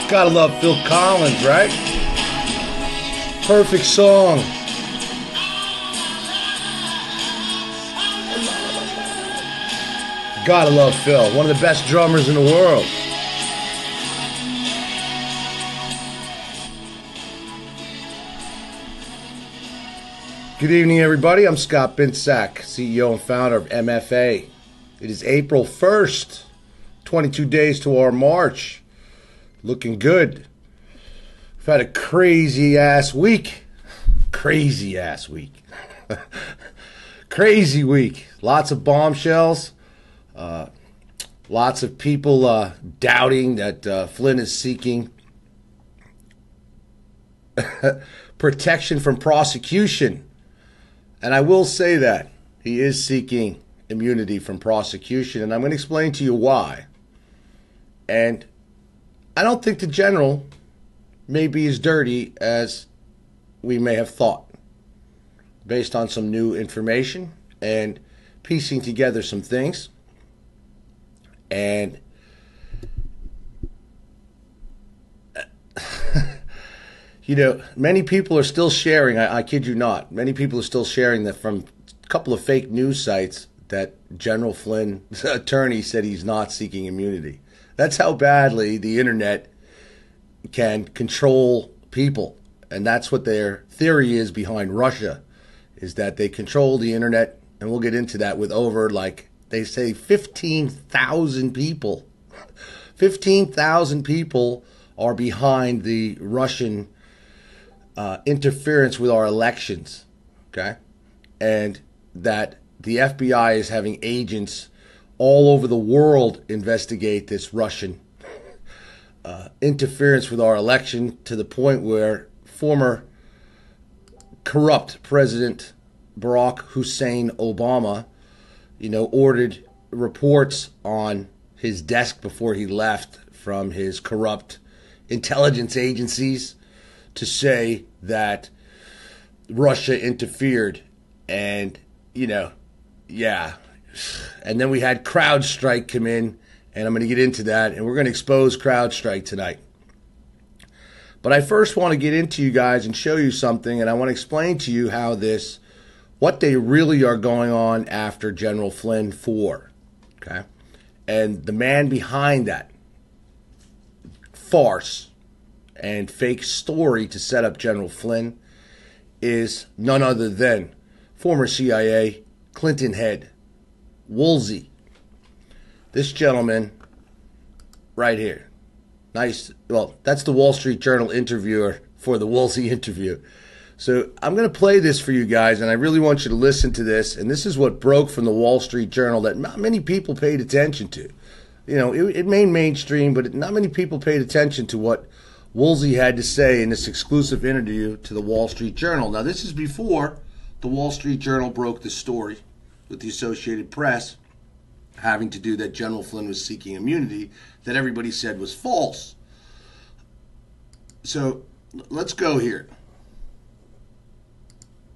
Gotta love Phil Collins, right? Perfect song. Gotta love Phil, one of the best drummers in the world. Good evening, everybody. I'm Scott Binsack, CEO and founder of MFA. It is April 1st, 22 days to our March. Looking good. We've had a crazy-ass week. Crazy-ass week. Crazy week. Lots of bombshells. Lots of people doubting that Flynn is seeking protection from prosecution. And I will say that he is seeking immunity from prosecution, and I'm going to explain to you why. And I don't think the general may be as dirty as we may have thought, based on some new information and piecing together some things. And you know, many people are still sharing, I kid you not, many people are still sharing that from a couple of fake news sites that General Flynn's attorney said he's not seeking immunity. That's how badly the internet can control people. And that's what their theory is behind Russia, is that they control the internet. And we'll get into that with over, like they say, 15,000 people. 15,000 people are behind the Russian interference with our elections, okay? And that the FBI is having agents all over the world investigate this Russian interference with our election, to the point where former corrupt President Barack Hussein Obama, you know, ordered reports on his desk before he left from his corrupt intelligence agencies to say that Russia interfered. And, you know, yeah. And then we had CrowdStrike come in, and I'm going to get into that, and we're going to expose CrowdStrike tonight. But I first want to get into you guys and show you something, and I want to explain to you how this, what they really are going on after General Flynn for, okay? And the man behind that farce and fake story to set up General Flynn is none other than former CIA Clinton head Woolsey. This gentleman right here. Nice. Well, that's the Wall Street Journal interviewer for the Woolsey interview. So I'm going to play this for you guys, and I really want you to listen to this. And this is what broke from the Wall Street Journal that not many people paid attention to. You know, it made mainstream, but not many people paid attention to what Woolsey had to say in this exclusive interview to the Wall Street Journal. Now, this is before the Wall Street Journal broke the story with the Associated Press having to do that General Flynn was seeking immunity that everybody said was false. So let's go here.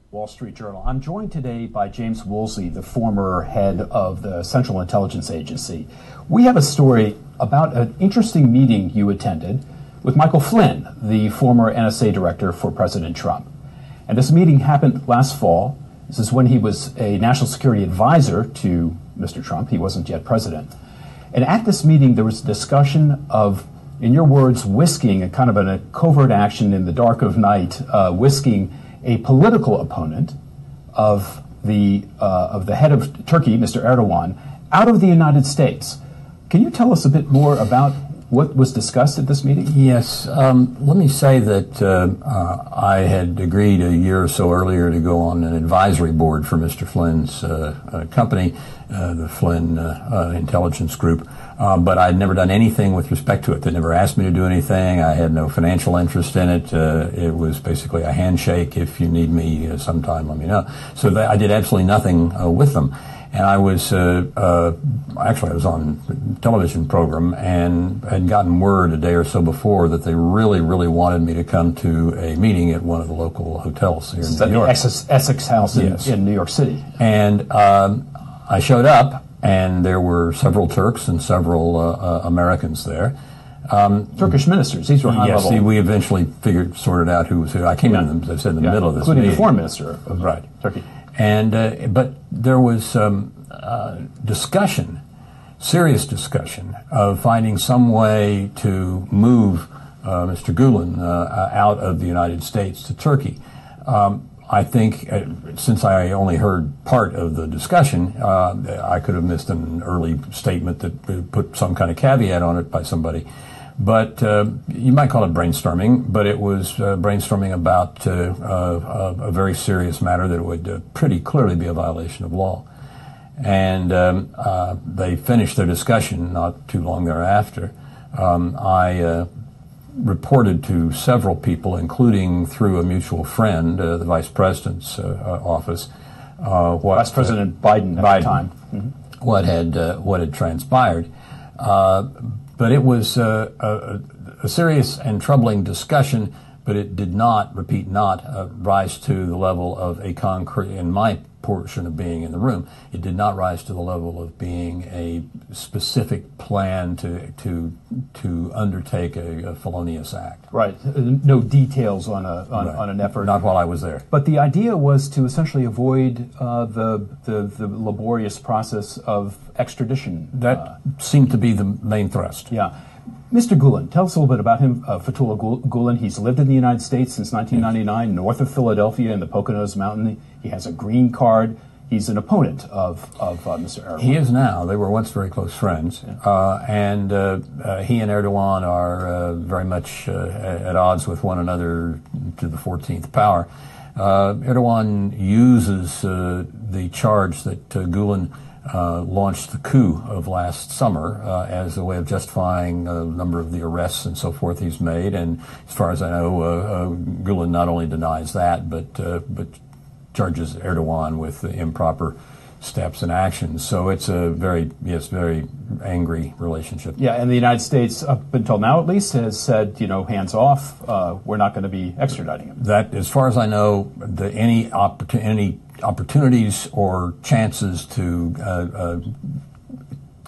Wall Street Journal. I'm joined today by James Woolsey, the former head of the Central Intelligence Agency. We have a story about an interesting meeting you attended with Michael Flynn, the former NSA director for President Trump. And this meeting happened last fall. This is when he was a national security advisor to Mr. Trump. He wasn't yet president. And at this meeting, there was a discussion of, in your words, whisking, a kind of a covert action in the dark of night, whisking a political opponent of the head of Turkey, Mr. Erdogan, out of the United States. Can you tell us a bit more about what was discussed at this meeting? Yes. Let me say that I had agreed a year or so earlier to go on an advisory board for Mr. Flynn's company, the Flynn Intelligence Group, but I'd never done anything with respect to it. They never asked me to do anything. I had no financial interest in it. It was basically a handshake. If you need me sometime, let me know. So I did absolutely nothing with them. And I was, actually I was on a television program and had gotten word a day or so before that they really, really wanted me to come to a meeting at one of the local hotels here in New York. Essex House in New York City. And I showed up, and there were several Turks and several Americans there. Turkish ministers. These were high yes, level. we eventually sorted out who was who. I came in, as I said, in the middle of this including meeting. The foreign minister of Right. Turkey. And but there was discussion, serious discussion, of finding some way to move Mr. Gulen out of the United States to Turkey. I think, since I only heard part of the discussion, I could have missed an early statement that put some kind of caveat on it by somebody. But you might call it brainstorming, but it was brainstorming about a very serious matter that would pretty clearly be a violation of law. And they finished their discussion not too long thereafter. I reported to several people, including through a mutual friend, the vice president's office, Vice President Biden at the time. Mm-hmm. what had transpired. But it was a serious and troubling discussion, but it did not, repeat, not rise to the level of a concrete, in my portion of being in the room, it did not rise to the level of being a specific plan to undertake a felonious act. Right. No details on an effort. Not while I was there. But the idea was to essentially avoid the laborious process of extradition. That seemed to be the main thrust. Yeah. Mr. Gulen, tell us a little bit about him. Fethullah Gulen, he's lived in the United States since 1999, north of Philadelphia in the Poconos Mountain. He has a green card. He's an opponent of Mr. Erdogan. He is now. They were once very close friends. Yeah. And he and Erdogan are very much at odds with one another to the 14th power. Erdogan uses the charge that Gulen launched the coup of last summer as a way of justifying a number of the arrests and so forth he's made. And as far as I know, Gulen not only denies that, but charges Erdogan with improper steps and actions. So it's a very angry relationship. Yeah, and the United States, up until now at least, has said, hands off. We're not going to be extraditing him. That, as far as I know, any opportunities or chances to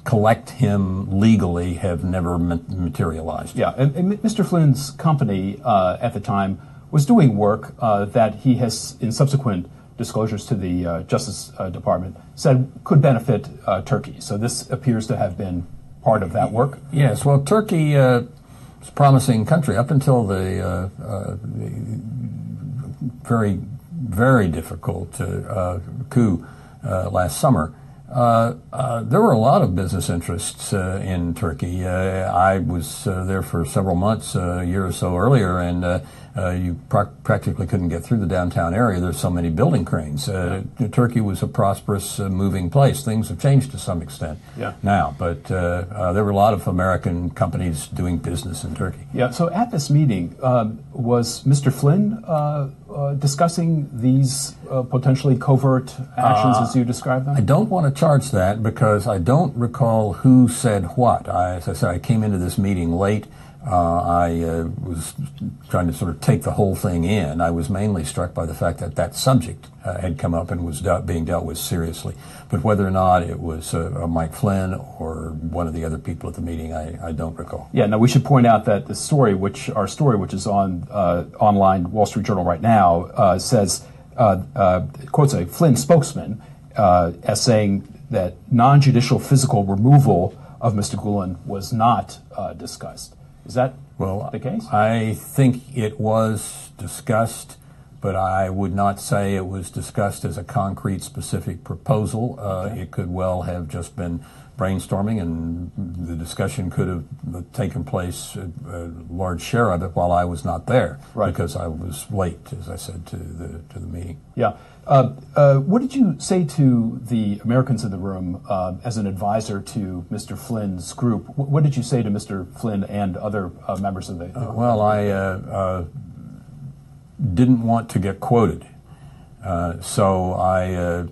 collect him legally have never materialized. Yeah, and Mr. Flynn's company at the time was doing work that he has, in subsequent disclosures to the Justice Department, said could benefit Turkey. So this appears to have been part of that work. Yes, well, Turkey is a promising country up until the very, very difficult coup last summer. There were a lot of business interests in Turkey. I was there for several months a year or so earlier, and you practically couldn't get through the downtown area. There's so many building cranes. Turkey was a prosperous, moving place. Things have changed to some extent now, but there were a lot of American companies doing business in Turkey. Yeah, so at this meeting, was Mr. Flynn discussing these potentially covert actions as you described them? I don't want to charge that because I don't recall who said what. As I said, I came into this meeting late. I was trying to sort of take the whole thing in. I was mainly struck by the fact that that subject had come up and was being dealt with seriously. But whether or not it was Mike Flynn or one of the other people at the meeting, I don't recall. Yeah, now we should point out that the story, which is on online Wall Street Journal right now, says, quotes a Flynn spokesman as saying that non-judicial physical removal of Mr. Gulen was not discussed. Is that the case? I think it was discussed, but I would not say it was discussed as a concrete, specific proposal. It could well have just been brainstorming, and the discussion could have taken place, a large share of it, while I was not there, because I was late, as I said, to the meeting. Yeah. What did you say to the Americans in the room as an advisor to Mr. Flynn's group? What did you say to Mr. Flynn and other members of the group? Well, I didn't want to get quoted, so I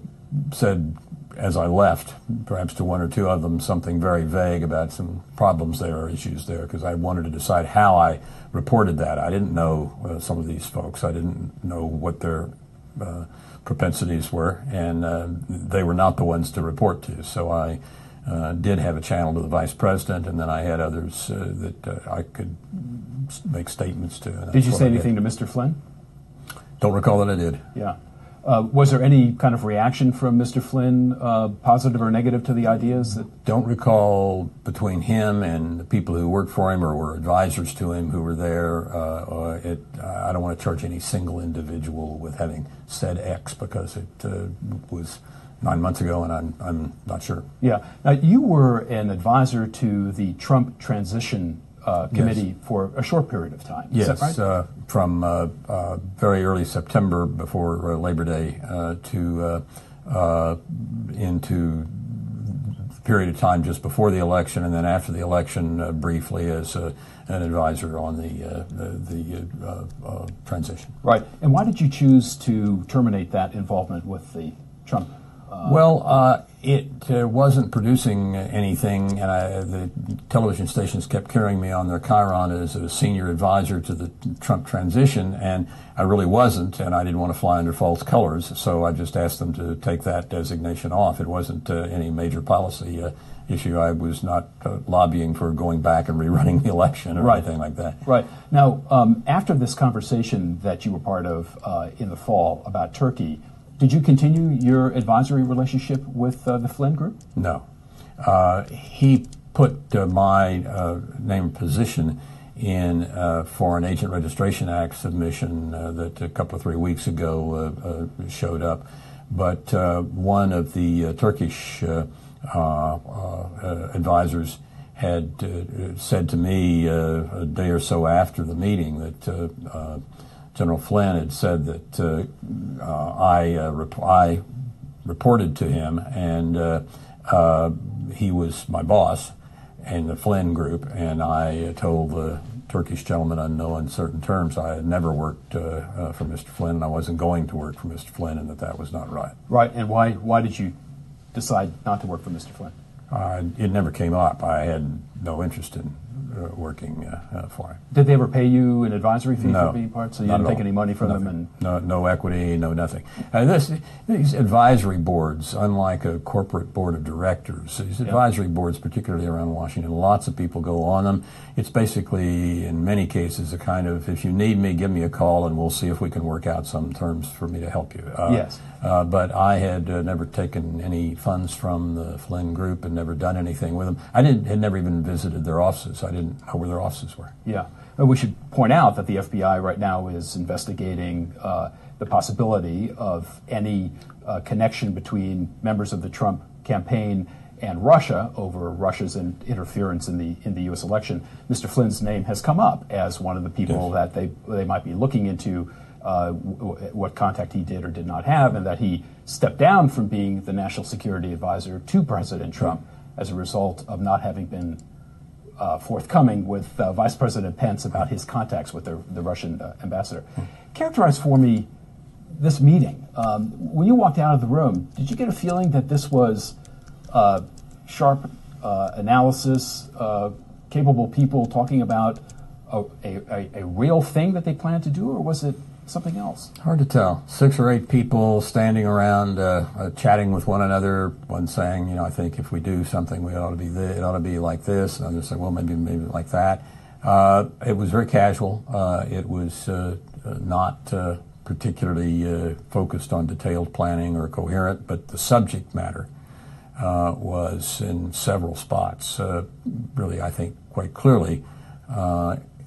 said, as I left, perhaps to one or two of them, something very vague about some problems there or issues there, because I wanted to decide how I reported that. I didn't know some of these folks. I didn't know what their propensities were, and they were not the ones to report to. So I did have a channel to the vice president, and then I had others that I could make statements to. Did you say anything to Mr. Flynn? Don't recall that I did. Yeah. Was there any kind of reaction from Mr. Flynn, positive or negative, to the ideas? Don't recall between him and the people who worked for him or were advisors to him who were there. I don't want to charge any single individual with having said X, because it was 9 months ago, and I'm not sure. Yeah. Now, you were an advisor to the Trump transition committee for a short period of time. Yes, is that right? From very early September before Labor Day to into the period of time just before the election, and then after the election briefly as an advisor on the transition. Right. And why did you choose to terminate that involvement with the Trump? It wasn't producing anything, and the television stations kept carrying me on their chyron as a senior advisor to the Trump transition, and I really wasn't, and I didn't want to fly under false colors, so I just asked them to take that designation off. It wasn't any major policy issue. I was not lobbying for going back and rerunning the election or anything like that. Right. Now, after this conversation that you were part of in the fall about Turkey, did you continue your advisory relationship with the Flynn group? No. He put my name and position in Foreign Agent Registration Act submission that a couple of 3 weeks ago showed up. But one of the Turkish advisors had said to me a day or so after the meeting that General Flynn had said that I reported to him, and he was my boss in the Flynn group, and I told the Turkish gentleman on no uncertain terms I had never worked for Mr. Flynn, and I wasn't going to work for Mr. Flynn, and that was not right. Right, and why did you decide not to work for Mr. Flynn? It never came up. I had no interest in working for him. Did they ever pay you an advisory fee for being part? So you didn't take any money from them? And no equity, no nothing. These advisory boards, unlike a corporate board of directors, these advisory boards, particularly around Washington, lots of people go on them. It's basically, in many cases, a kind of, if you need me, give me a call and we'll see if we can work out some terms for me to help you. Yes. But I had never taken any funds from the Flynn group and never done anything with them. I had never even visited their offices. I didn't know where their offices were. Yeah. We should point out that the FBI right now is investigating the possibility of any connection between members of the Trump campaign and Russia over Russia's interference in the U.S. election. Mr. Flynn's name has come up as one of the people that they might be looking into what contact he did or did not have, and that he stepped down from being the national security advisor to President Trump as a result of not having been forthcoming with Vice President Pence about his contacts with the Russian ambassador. Characterize for me this meeting. When you walked out of the room, did you get a feeling that this was sharp analysis, capable people talking about a real thing that they planned to do, or was it something else? Hard to tell. 6 or 8 people standing around chatting with one another, one saying, I think if we do something, it ought to be like this, and others say, well, maybe like that. It was very casual. It was not particularly focused on detailed planning or coherent, but the subject matter was in several spots, really, I think, quite clearly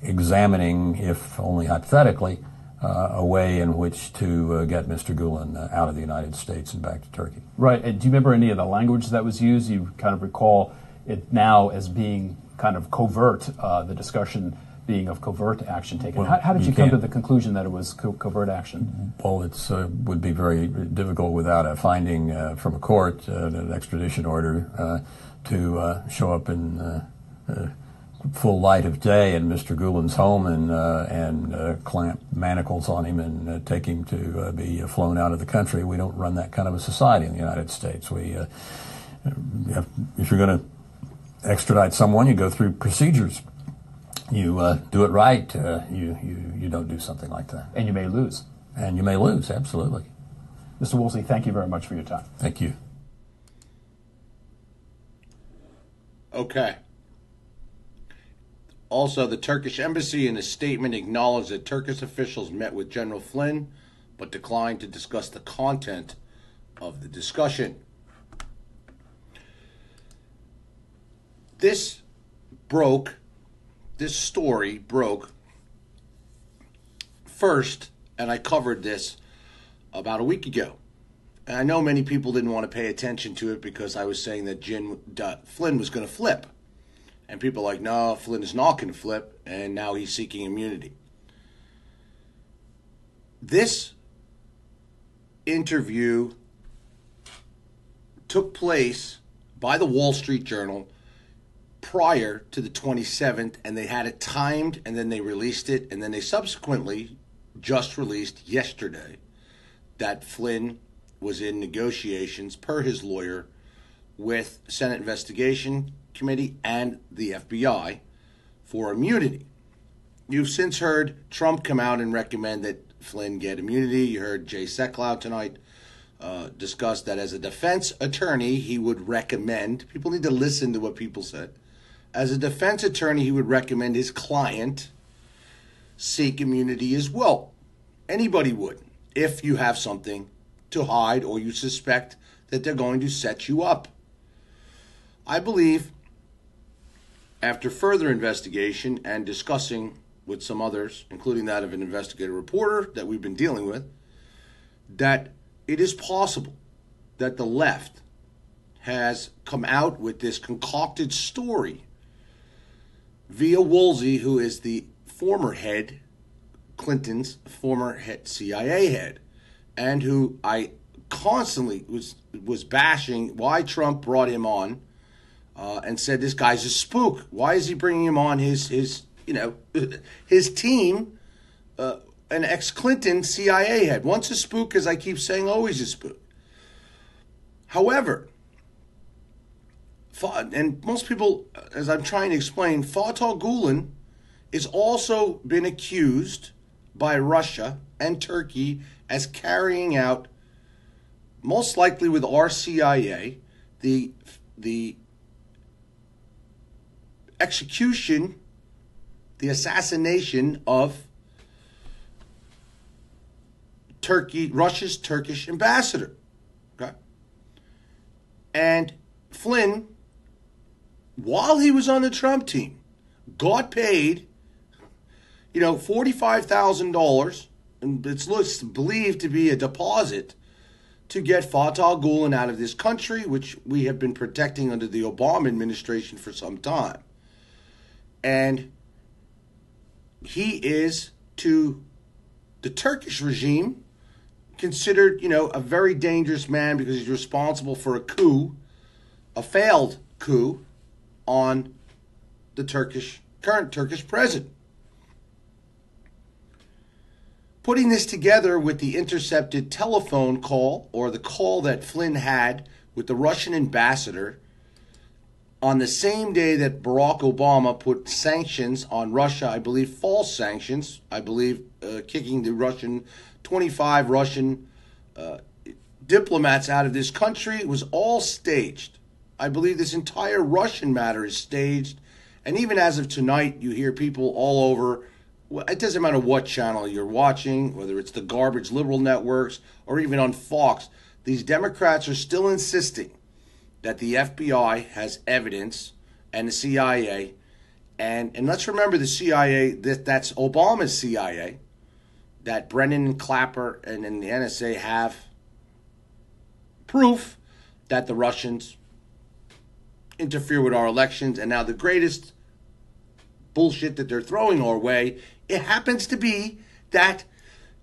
examining, if only hypothetically, a way in which to get Mr. Gulen out of the United States and back to Turkey. Right. And do you remember any of the language that was used? You kind of recall it now as being kind of covert, the discussion being of covert action taken. Well, how did you come to the conclusion that it was covert action? Well, it would be very difficult without a finding from a court, an extradition order, to show up in full light of day in Mr. Gulen's home and clamp manacles on him and take him to be flown out of the country. We don't run that kind of a society in the United States. If you're going to extradite someone, you go through procedures. You do it right. You don't do something like that. And you may lose. And you may lose, absolutely. Mr. Woolsey, thank you very much for your time. Thank you. Okay. Also, the Turkish embassy in a statement acknowledged that Turkish officials met with General Flynn but declined to discuss the content of the discussion. This story broke first, and I covered this about a week ago. And I know many people didn't want to pay attention to it because I was saying that Flynn was going to flip. And people are like, no, Flynn is not going to flip, and now he's seeking immunity. This interview took place by the Wall Street Journal prior to the 27th, and they had it timed, and then they released it, and then they subsequently just released yesterday that Flynn was in negotiations, per his lawyer, with Senate Investigation Committee and the FBI for immunity. You've since heard Trump come out and recommend that Flynn get immunity. You heard Jay Sekulow tonight discuss that as a defense attorney, he would recommend, people need to listen to what people said, as a defense attorney, he would recommend his client seek immunity as well. Anybody would, if you have something to hide or you suspect that they're going to set you up. I believe, after further investigation and discussing with some others, including that of an investigative reporter that we've been dealing with, that it is possible that the left has come out with this concocted story via Woolsey, who is the former head, Clinton's former head, CIA head, and who I constantly was bashing why Trump brought him on, and said this guy's a spook. Why is he bringing him on his team? An ex-Clinton CIA head. Once a spook, as I keep saying, always a spook. However, and most people, as I'm trying to explain, Fatah Gulen is also been accused by Russia and Turkey as carrying out, most likely with our CIA, the execution, the assassination of Russia's Turkish ambassador. Okay? And Flynn, while he was on the Trump team, got paid, $45,000, and it's believed to be a deposit to get Fatah Gulen out of this country, which we have been protecting under the Obama administration for some time. And he is, to the Turkish regime, considered, a very dangerous man because he's responsible for a coup, a failed coup, on the current Turkish president. Putting this together with the intercepted telephone call, or the call that Flynn had with the Russian ambassador on the same day that Barack Obama put sanctions on Russia, I believe false sanctions, kicking the 25 Russian diplomats out of this country, it was all staged. I believe this entire Russian matter is staged. And even as of tonight, you hear people all over. It doesn't matter what channel you're watching, whether it's the garbage liberal networks or even on Fox. These Democrats are still insisting that the FBI has evidence, and the CIA. And let's remember the CIA, that's Obama's CIA, that Brennan and Clapper and the NSA have proof that the Russians interfere with our elections. And now the greatest bullshit that they're throwing our way, it happens to be that,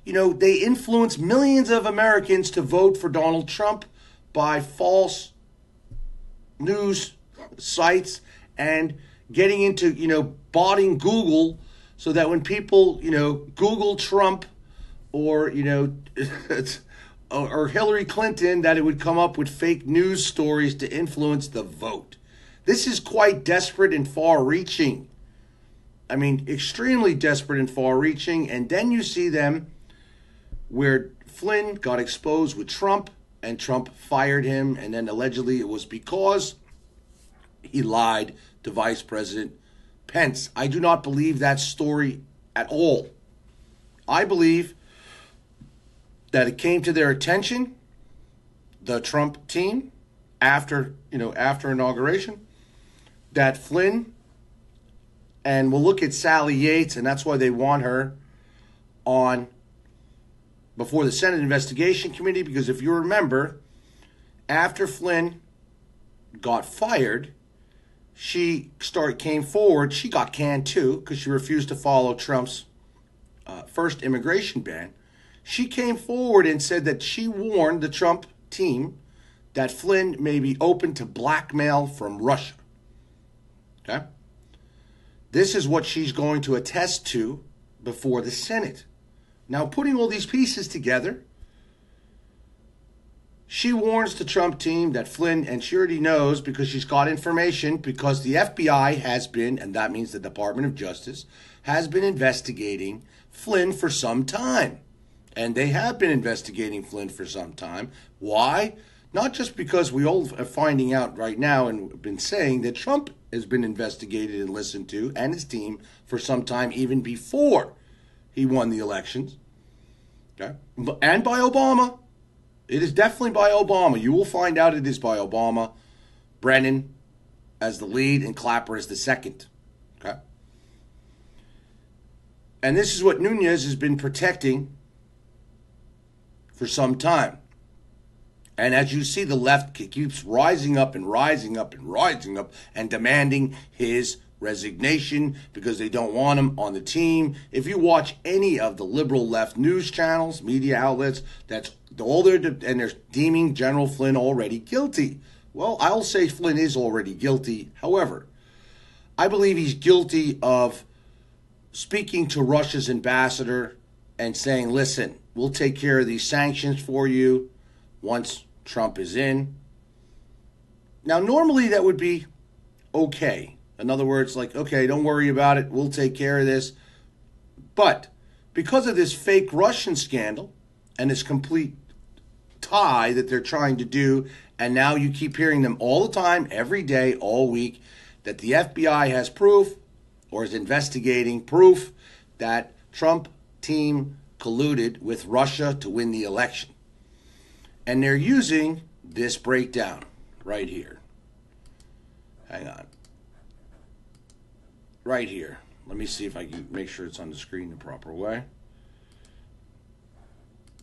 they influence millions of Americans to vote for Donald Trump by false news sites and getting into, botting Google, so that when people, Google Trump or, or Hillary Clinton, that it would come up with fake news stories to influence the vote. This is quite desperate and far-reaching. I mean, extremely desperate and far-reaching. And then you see them where Flynn got exposed with Trump, and Trump fired him, and then allegedly it was because he lied to Vice President Pence. I do not believe that story at all. I believe that it came to their attention, the Trump team, after inauguration, that Flynn, and we'll look at Sally Yates, and that's why they want her on before the Senate Investigation Committee, because if you remember, after Flynn got fired, she came forward. She got canned too because she refused to follow Trump's first immigration ban. She came forward and said that she warned the Trump team that Flynn may be open to blackmail from Russia. Okay? This is what she's going to attest to before the Senate. Now, putting all these pieces together, she warns the Trump team that Flynn, and she already knows because she's got information, because the FBI has been, and that means the Department of Justice, has been investigating Flynn for some time. And they have been investigating Flynn for some time. Why? Not just because we all are finding out right now and have been saying that Trump has been investigated and listened to, and his team, for some time, even before he won the elections. Okay? And by Obama. It is definitely by Obama. You will find out it is by Obama. Brennan as the lead and Clapper as the second. Okay? And this is what Nunes has been protecting for some time. And as you see, the left keeps rising up and rising up and rising up and demanding his resignation because they don't want him on the team. If you watch any of the liberal left news channels, media outlets, that's all and they're deeming General Flynn already guilty. Well, I'll say Flynn is already guilty. However, I believe he's guilty of speaking to Russia's ambassador and saying, listen, we'll take care of these sanctions for you once Trump is in. Now, normally that would be okay. In other words, like, okay, don't worry about it. We'll take care of this. But because of this fake Russian scandal and this complete tie that they're trying to do, and now you keep hearing them all the time, every day, all week, that the FBI has proof or is investigating proof that Trump team colluded with Russia to win the election. And they're using this breakdown right here. Hang on. Right here. Let me see if I can make sure it's on the screen the proper way,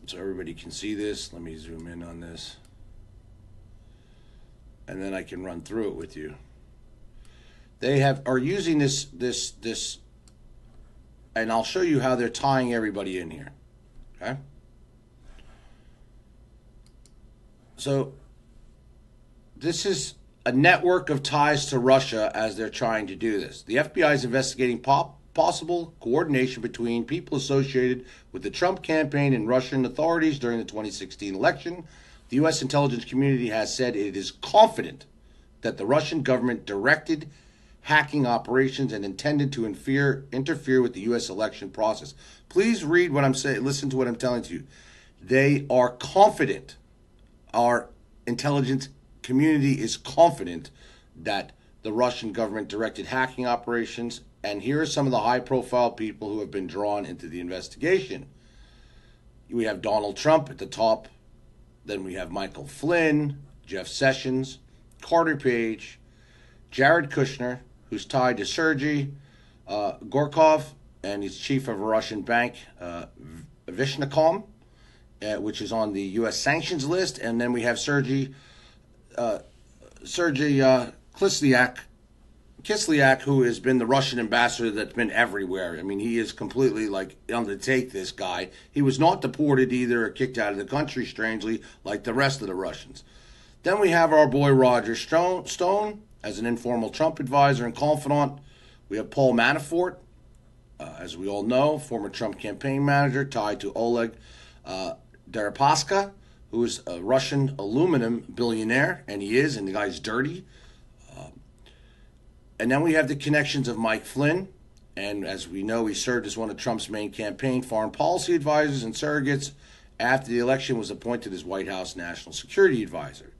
so everybody can see this. Let me zoom in on this, and then I can run through it with you. They are using this, and I'll show you how they're tying everybody in here. Okay. So this is a network of ties to Russia as they're trying to do this. The FBI is investigating possible coordination between people associated with the Trump campaign and Russian authorities during the 2016 election. The U.S. intelligence community has said it is confident that the Russian government directed hacking operations and intended to interfere with the U.S. election process. Please read what I'm saying. Listen to what I'm telling you. They are confident. Our intelligence community is confident that the Russian government directed hacking operations, and here are some of the high-profile people who have been drawn into the investigation. We have Donald Trump at the top, then we have Michael Flynn, Jeff Sessions, Carter Page, Jared Kushner, who's tied to Sergei Gorkov, and he's chief of a Russian bank, Vishnakom, which is on the U.S. sanctions list, and then we have Sergei Kislyak, who has been the Russian ambassador that's been everywhere. I mean, he is completely like on the take, this guy. He was not deported either or kicked out of the country, strangely, like the rest of the Russians. Then we have our boy Roger Stone as an informal Trump advisor and confidant. We have Paul Manafort, as we all know, former Trump campaign manager, tied to Oleg Deripaska, who is a Russian aluminum billionaire, and the guy's dirty. And then we have the connections of Mike Flynn, and as we know, he served as one of Trump's main campaign foreign policy advisors and surrogates after the election, was appointed as White House National Security Advisor.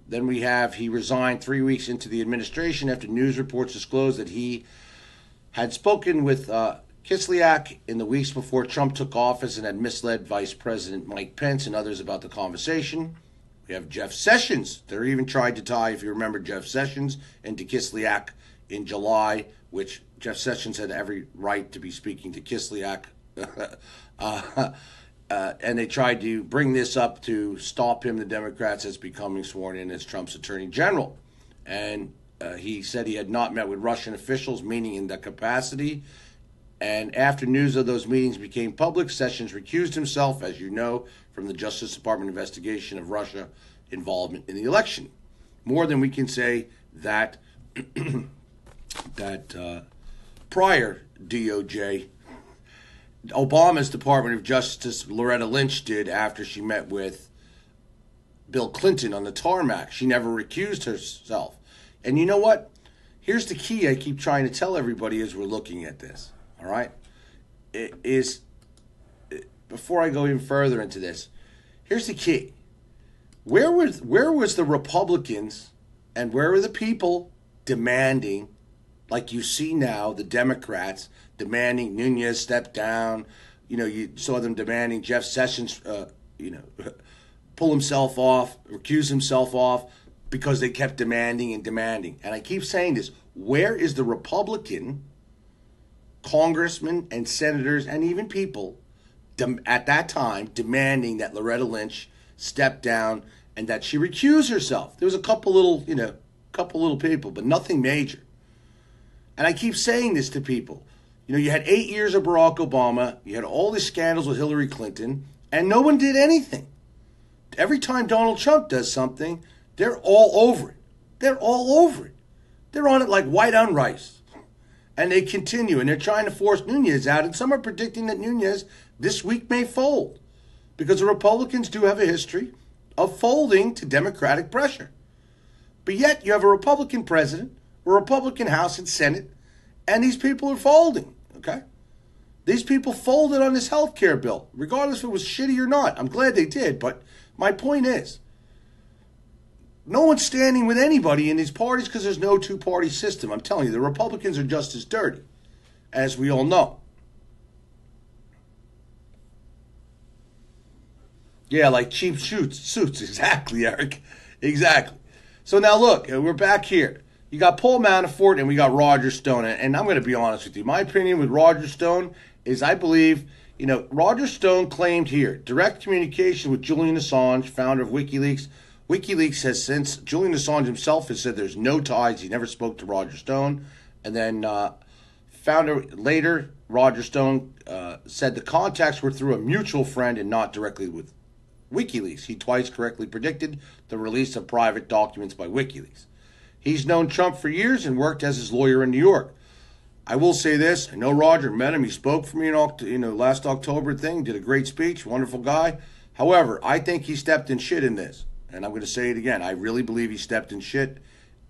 Then we have he resigned 3 weeks into the administration after news reports disclosed that he had spoken with Kislyak in the weeks before Trump took office and had misled Vice President Mike Pence and others about the conversation. We have Jeff Sessions. They even tried to tie, if you remember, Jeff Sessions into Kislyak in July, which Jeff Sessions had every right to be speaking to Kislyak. And they tried to bring this up to stop him, the Democrats, as becoming sworn in as Trump's attorney general. And he said he had not met with Russian officials, meaning in that capacity. And after news of those meetings became public, Sessions recused himself, as you know, from the Justice Department investigation of Russia involvement in the election. More than we can say that prior DOJ, Obama's Department of Justice, Loretta Lynch, did after she met with Bill Clinton on the tarmac. She never recused herself. And you know what? Here's the key I keep trying to tell everybody as we're looking at this. All right, before I go even further into this, here's the key. Where was the Republicans and where were the people demanding, like you see now, the Democrats demanding Nunes step down? You know, you saw them demanding Jeff Sessions, pull himself off, recuse himself off, because they kept demanding and demanding. And I keep saying this: where is the Republican congressmen and senators and even people at that time demanding that Loretta Lynch step down and that she recuse herself? There was a couple little people, but nothing major. And I keep saying this to people. You know, you had 8 years of Barack Obama, you had all these scandals with Hillary Clinton, and no one did anything. Every time Donald Trump does something, they're all over it. They're all over it. They're on it like white on rice. And they continue, and they're trying to force Nunes out, and some are predicting that Nunes this week may fold, because the Republicans do have a history of folding to Democratic pressure. But yet you have a Republican president, a Republican House and Senate, and these people are folding, okay? These people folded on this health care bill, regardless if it was shitty or not. I'm glad they did, but my point is, no one's standing with anybody in these parties because there's no two-party system. I'm telling you, the Republicans are just as dirty, as we all know. Yeah, like cheap suits. Exactly, Eric. Exactly. So now look, we're back here. You got Paul Manafort and we got Roger Stone. And I'm going to be honest with you. My opinion with Roger Stone is I believe, Roger Stone claimed here direct communication with Julian Assange, founder of WikiLeaks. WikiLeaks has since, Julian Assange himself has said there's no ties. He never spoke to Roger Stone. And then later, Roger Stone said the contacts were through a mutual friend and not directly with WikiLeaks. He twice correctly predicted the release of private documents by WikiLeaks. He's known Trump for years and worked as his lawyer in New York. I will say this. I know Roger, met him. He spoke for me in last October thing, did a great speech, wonderful guy. However, I think he stepped in shit in this. And I'm going to say it again. I really believe he stepped in shit,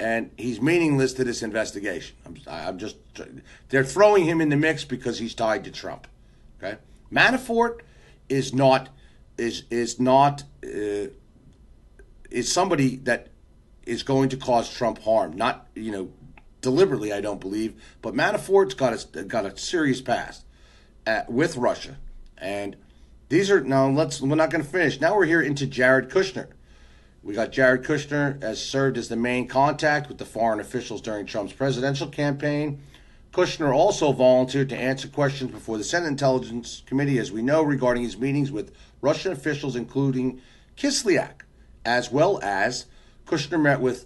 and he's meaningless to this investigation. They're throwing him in the mix because he's tied to Trump. Okay, Manafort is somebody that is going to cause Trump harm. Not deliberately, I don't believe, but Manafort's got a serious past with Russia, and these are now. We're not going to finish. Now we're here into Jared Kushner. We got Jared Kushner has served as the main contact with the foreign officials during Trump's presidential campaign. Kushner also volunteered to answer questions before the Senate Intelligence Committee, as we know, regarding his meetings with Russian officials, including Kislyak, as well as Kushner met with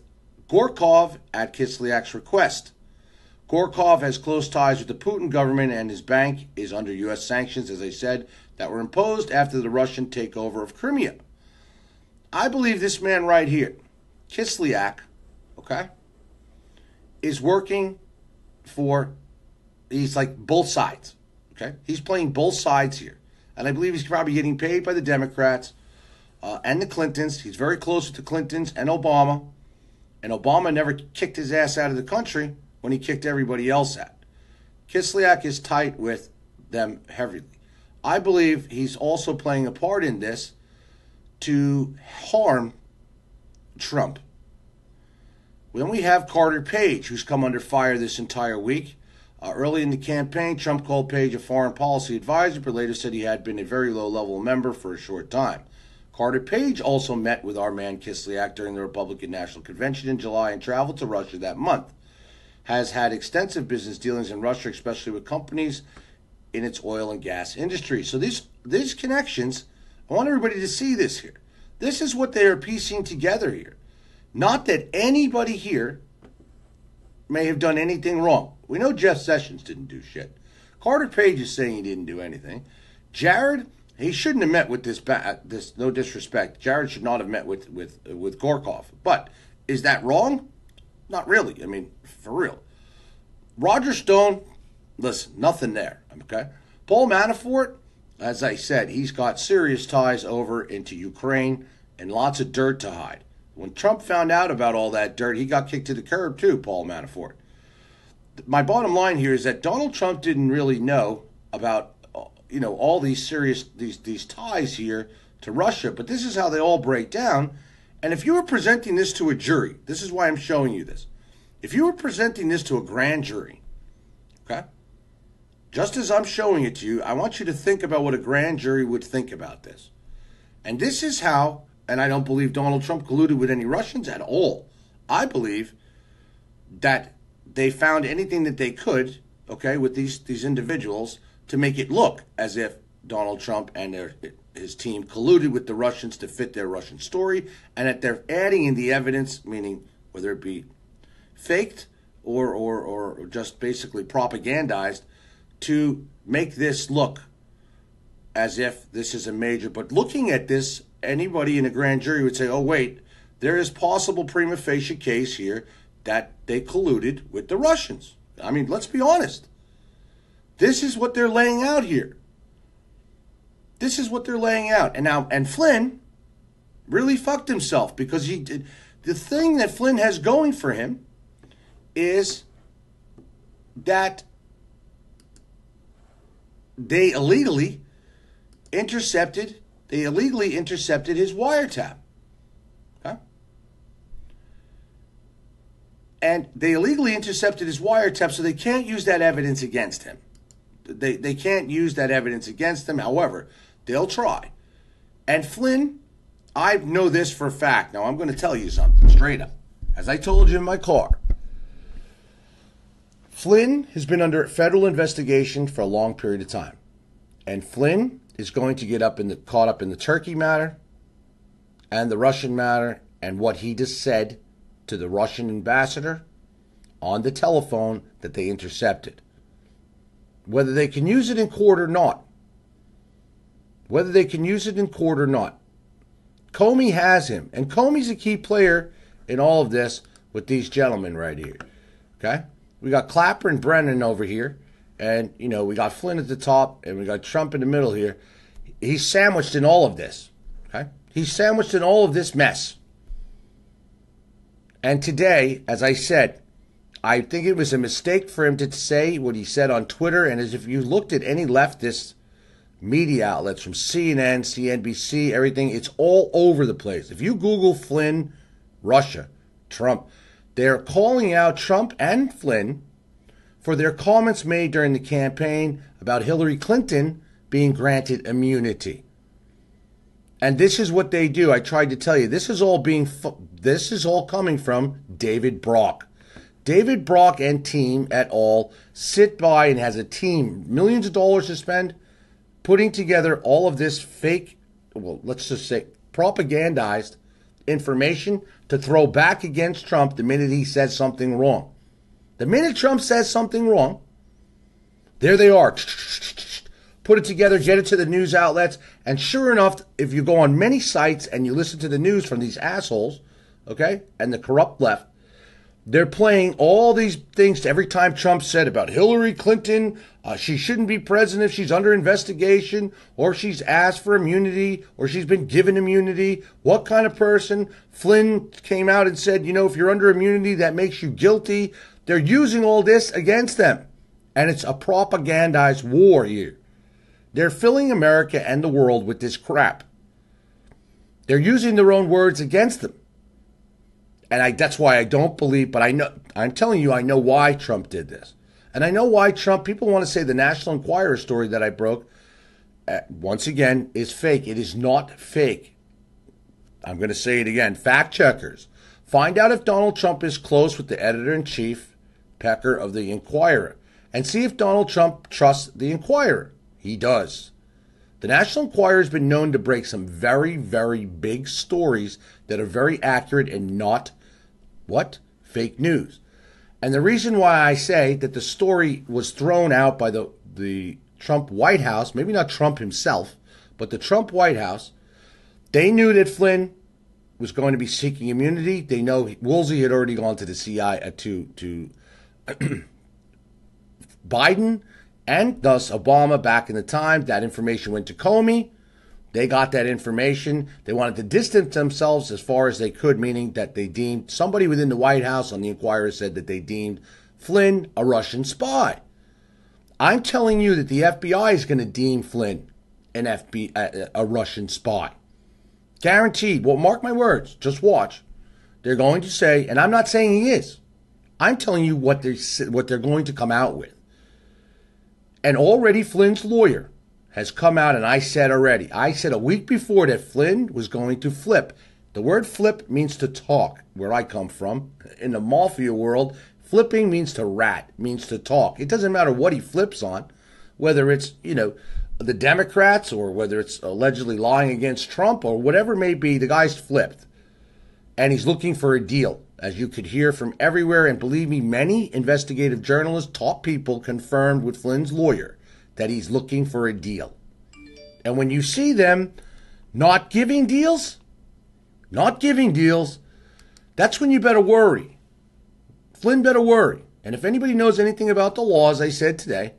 Gorkov at Kislyak's request. Gorkov has close ties with the Putin government, and his bank is under U.S. sanctions, as I said, that were imposed after the Russian takeover of Crimea. I believe this man right here, Kislyak, okay, is working he's like both sides, okay? He's playing both sides here. And I believe he's probably getting paid by the Democrats and the Clintons. He's very close with the Clintons and Obama. And Obama never kicked his ass out of the country when he kicked everybody else out. Kislyak is tight with them heavily. I believe he's also playing a part in this to harm Trump Then we have Carter Page, who's come under fire this entire week. Early in the campaign, Trump called Page a foreign policy advisor, but later said he had been a very low-level member for a short time. Carter Page also met with our man Kislyak during the Republican National Convention in July and traveled to Russia that month. Has had extensive business dealings in Russia, especially with companies in its oil and gas industry. So these connections, I want everybody to see this here. This is what they are piecing together here. Not that anybody here may have done anything wrong. We know Jeff Sessions didn't do shit. Carter Page is saying he didn't do anything. Jared, he shouldn't have met with this. No disrespect. Jared should not have met with Gorkov. But is that wrong? Not really. I mean, for real. Roger Stone, listen, nothing there. Okay. Paul Manafort, as I said, he's got serious ties over into Ukraine and lots of dirt to hide. When Trump found out about all that dirt, he got kicked to the curb too, Paul Manafort. My bottom line here is that Donald Trump didn't really know about, all these serious, these ties here to Russia, but this is how they all break down. And if you were presenting this to a jury, this is why I'm showing you this. If you were presenting this to a grand jury, okay, just as I'm showing it to you, I want you to think about what a grand jury would think about this. And this is how, and I don't believe Donald Trump colluded with any Russians at all. I believe that they found anything that they could, okay, with these individuals to make it look as if Donald Trump and his team colluded with the Russians to fit their Russian story, and that they're adding in the evidence, meaning whether it be faked or just basically propagandized, to make this look as if this is a major. But looking at this, anybody in a grand jury would say, oh, wait, there is possible prima facie case here that they colluded with the Russians. I mean, let's be honest. This is what they're laying out here. This is what they're laying out. And Flynn really fucked himself, because he did. The thing that Flynn has going for him is that they illegally intercepted his wiretap. Okay? And they illegally intercepted his wiretap, so they can't use that evidence against him. They can't use that evidence against him. However, they'll try. And Flynn, I know this for a fact. Now, I'm going to tell you something straight up. As I told you in my car, Flynn has been under federal investigation for a long period of time. And Flynn is going to get caught up in the Turkey matter and the Russian matter and what he just said to the Russian ambassador on the telephone that they intercepted. Whether they can use it in court or not. Comey has him. And Comey's a key player in all of this with these gentlemen right here. Okay? We got Clapper and Brennan over here. And, we got Flynn at the top. And we got Trump in the middle here. He's sandwiched in all of this. Okay? He's sandwiched in all of this mess. And today, as I said, I think it was a mistake for him to say what he said on Twitter. And as if you looked at any leftist media outlets from CNN, CNBC, everything, it's all over the place. If you Google Flynn, Russia, Trump, they're calling out Trump and Flynn for their comments made during the campaign about Hillary Clinton being granted immunity. And this is what they do. I tried to tell you, this is all coming from David Brock. David Brock and team et al. Sit by and has a team, millions of dollars to spend, putting together all of this fake, well, let's just say propagandized information to throw back against Trump the minute he says something wrong. The minute Trump says something wrong, there they are. Put it together, get it to the news outlets, and sure enough, if you go on many sites and you listen to the news from these assholes, okay, and the corrupt left, they're playing all these things every time Trump said about Hillary Clinton, she shouldn't be president if she's under investigation, or she's asked for immunity, or she's been given immunity. What kind of person? Flynn came out and said, if you're under immunity, that makes you guilty. They're using all this against them. And it's a propagandized war here. They're filling America and the world with this crap. They're using their own words against them. And that's why I don't believe, but I'm telling you, I know why Trump did this. And I know why people want to say the National Enquirer story that I broke, once again, is fake. It is not fake. I'm going to say it again. Fact checkers. Find out if Donald Trump is close with the editor-in-chief, Pecker, of the Enquirer. And see if Donald Trump trusts the Enquirer. He does. The National Enquirer has been known to break some very, very big stories that are very accurate and not, fake news. And the reason why I say that the story was thrown out by the Trump White House, maybe not Trump himself, but the Trump White House, they knew that Flynn was going to be seeking immunity. They know Woolsey had already gone to the CIA, to Biden, and thus Obama back in the time. That information went to Comey. They got that information. They wanted to distance themselves as far as they could, meaning that they deemed somebody within the White House on the Enquirer said that they deemed Flynn a Russian spy. I'm telling you that the FBI is going to deem Flynn a Russian spy. Guaranteed. Well, mark my words. Just watch. They're going to say, and I'm not saying he is. I'm telling you what they're going to come out with. And already Flynn's lawyer has come out, and I said a week before that Flynn was going to flip. The word flip means to talk, where I come from. In the mafia world, flipping means to rat, means to talk. It doesn't matter what he flips on, whether it's, the Democrats or whether it's allegedly lying against Trump or whatever it may be, the guy's flipped. And he's looking for a deal, as you could hear from everywhere. And believe me, many investigative journalists, top people, confirmed with Flynn's lawyer that he's looking for a deal. And when you see them not giving deals, that's when you better worry. Flynn better worry. And if anybody knows anything about the law, as I said today,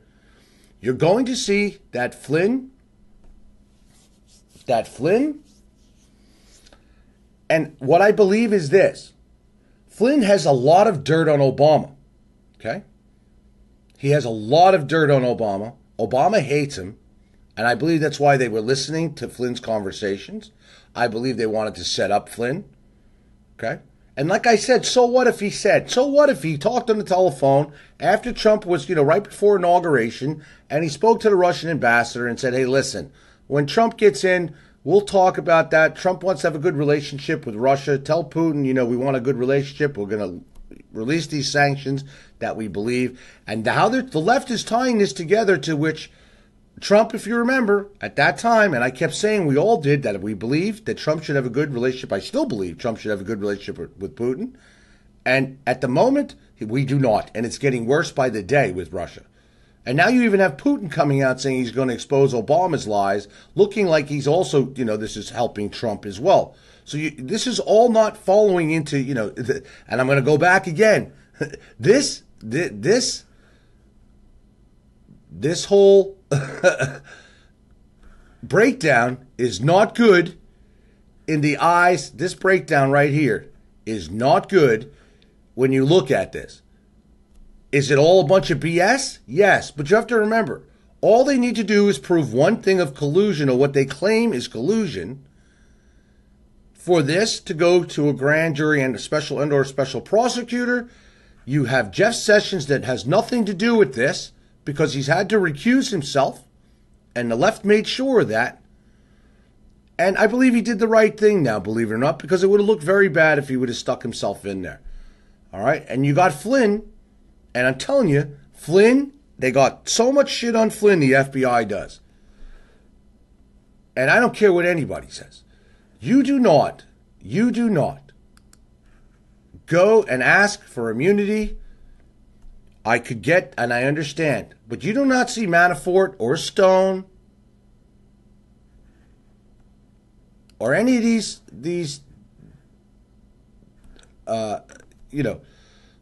you're going to see that Flynn, and what I believe is this. Flynn has a lot of dirt on Obama, okay? He has a lot of dirt on Obama. Obama hates him, and I believe that's why they were listening to Flynn's conversations. I believe they wanted to set up Flynn, okay? And like I said, so what if he talked on the telephone after Trump was, right before inauguration, and he spoke to the Russian ambassador and said, hey, listen, when Trump gets in, we'll talk about that. Trump wants to have a good relationship with Russia. Tell Putin, we want a good relationship. We're going to release these sanctions that we believe. And how the left is tying this together, to which Trump, if you remember, at that time, and I kept saying we all did, that we believed that Trump should have a good relationship. I still believe Trump should have a good relationship with Putin. And at the moment, we do not. And it's getting worse by the day with Russia. And now you even have Putin coming out saying he's going to expose Obama's lies, looking like he's also, this is helping Trump as well. So this is all not following into, and I'm going to go back again. This whole breakdown is not good in the eyes. This breakdown right here is not good when you look at this. Is it all a bunch of BS? Yes, but you have to remember, all they need to do is prove one thing of collusion, or what they claim is collusion, for this to go to a grand jury and a special prosecutor. You have Jeff Sessions that has nothing to do with this because he's had to recuse himself, and the left made sure of that. And I believe he did the right thing now, believe it or not, because it would have looked very bad if he would have stuck himself in there. All right? And you got Flynn. And I'm telling you, Flynn, they got so much shit on Flynn, the FBI does. And I don't care what anybody says. You do not go and ask for immunity. I could get, and I understand, but you do not see Manafort or Stone or any of these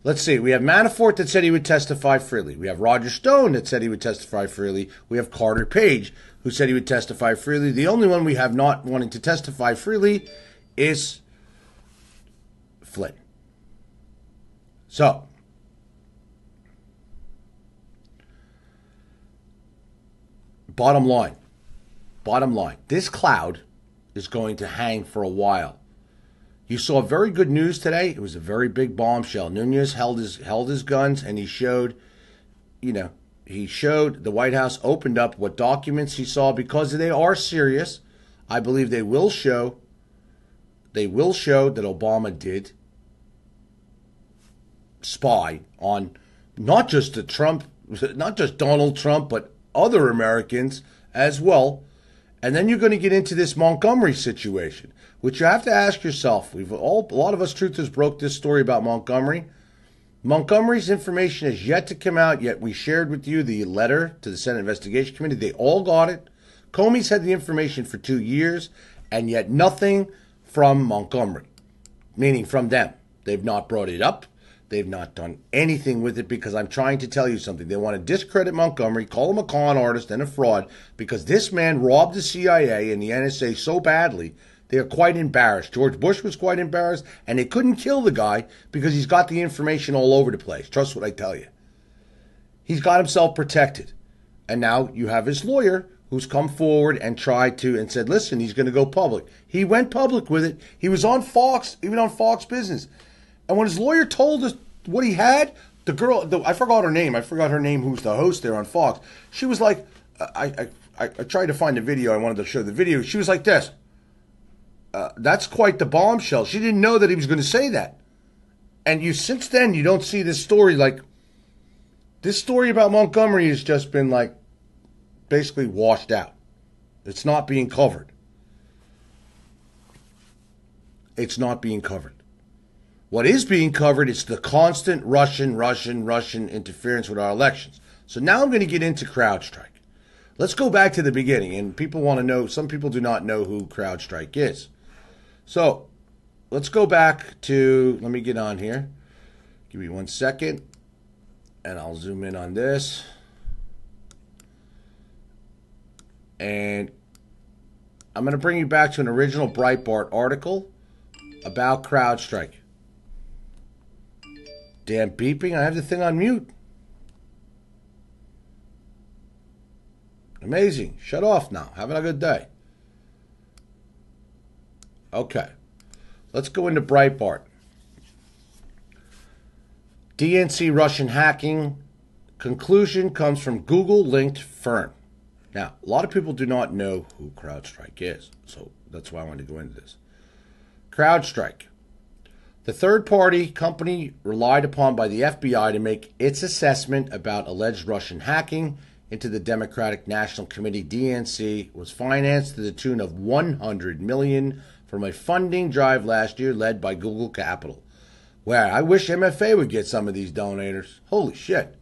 let's see. We have Manafort that said he would testify freely. We have Roger Stone that said he would testify freely. We have Carter Page who said he would testify freely. The only one we have not wanting to testify freely is Flynn. So, bottom line, this cloud is going to hang for a while. You saw very good news today. It was a very big bombshell. Nunez held his guns, and he showed, he showed the White House opened up what documents he saw because they are serious. I believe they will show that Obama did spy on not just Donald Trump, but other Americans as well. And then you're going to get into this Montgomery situation, which you have to ask yourself. A lot of us truthers broke this story about Montgomery. Montgomery's information has yet to come out, yet we shared with you the letter to the Senate Investigation Committee. They all got it. Comey's had the information for 2 years, and yet nothing from Montgomery, meaning from them. They've not brought it up. They've not done anything with it because I'm trying to tell you something. They want to discredit Montgomery, call him a con artist and a fraud because this man robbed the CIA and the NSA so badly, they are quite embarrassed. George Bush was quite embarrassed, and they couldn't kill the guy because he's got the information all over the place. Trust what I tell you. He's got himself protected. And now you have his lawyer who's come forward and tried to and said, listen, he's going to go public. He went public with it. He was on Fox, even on Fox Business. And when his lawyer told us what he had, the girl, I forgot her name. I forgot her name, who's the host there on Fox. She was like, I tried to find the video. I wanted to show the video. She was like this. That's quite the bombshell. She didn't know that he was going to say that. And since then, you don't see this story. Like, this story about Montgomery has just been like basically washed out. It's not being covered. It's not being covered. What is being covered is the constant Russian interference with our elections. So now I'm going to get into CrowdStrike. Let's go back to the beginning. And people want to know, some people do not know who CrowdStrike is. So let's go back to, let me get on here. Give me 1 second. And I'll zoom in on this. And I'm going to bring you back to an original Breitbart article about CrowdStrike. Damn beeping. I have the thing on mute. Amazing. Shut off now. Having a good day. Okay. Let's go into Breitbart. DNC Russian hacking. Conclusion comes from Google-linked firm. Now, a lot of people do not know who CrowdStrike is, so that's why I wanted to go into this. CrowdStrike. The third-party company relied upon by the FBI to make its assessment about alleged Russian hacking into the Democratic National Committee, DNC, was financed to the tune of $100 million from a funding drive last year led by Google Capital. Wow, I wish MFA would get some of these donators. Holy shit.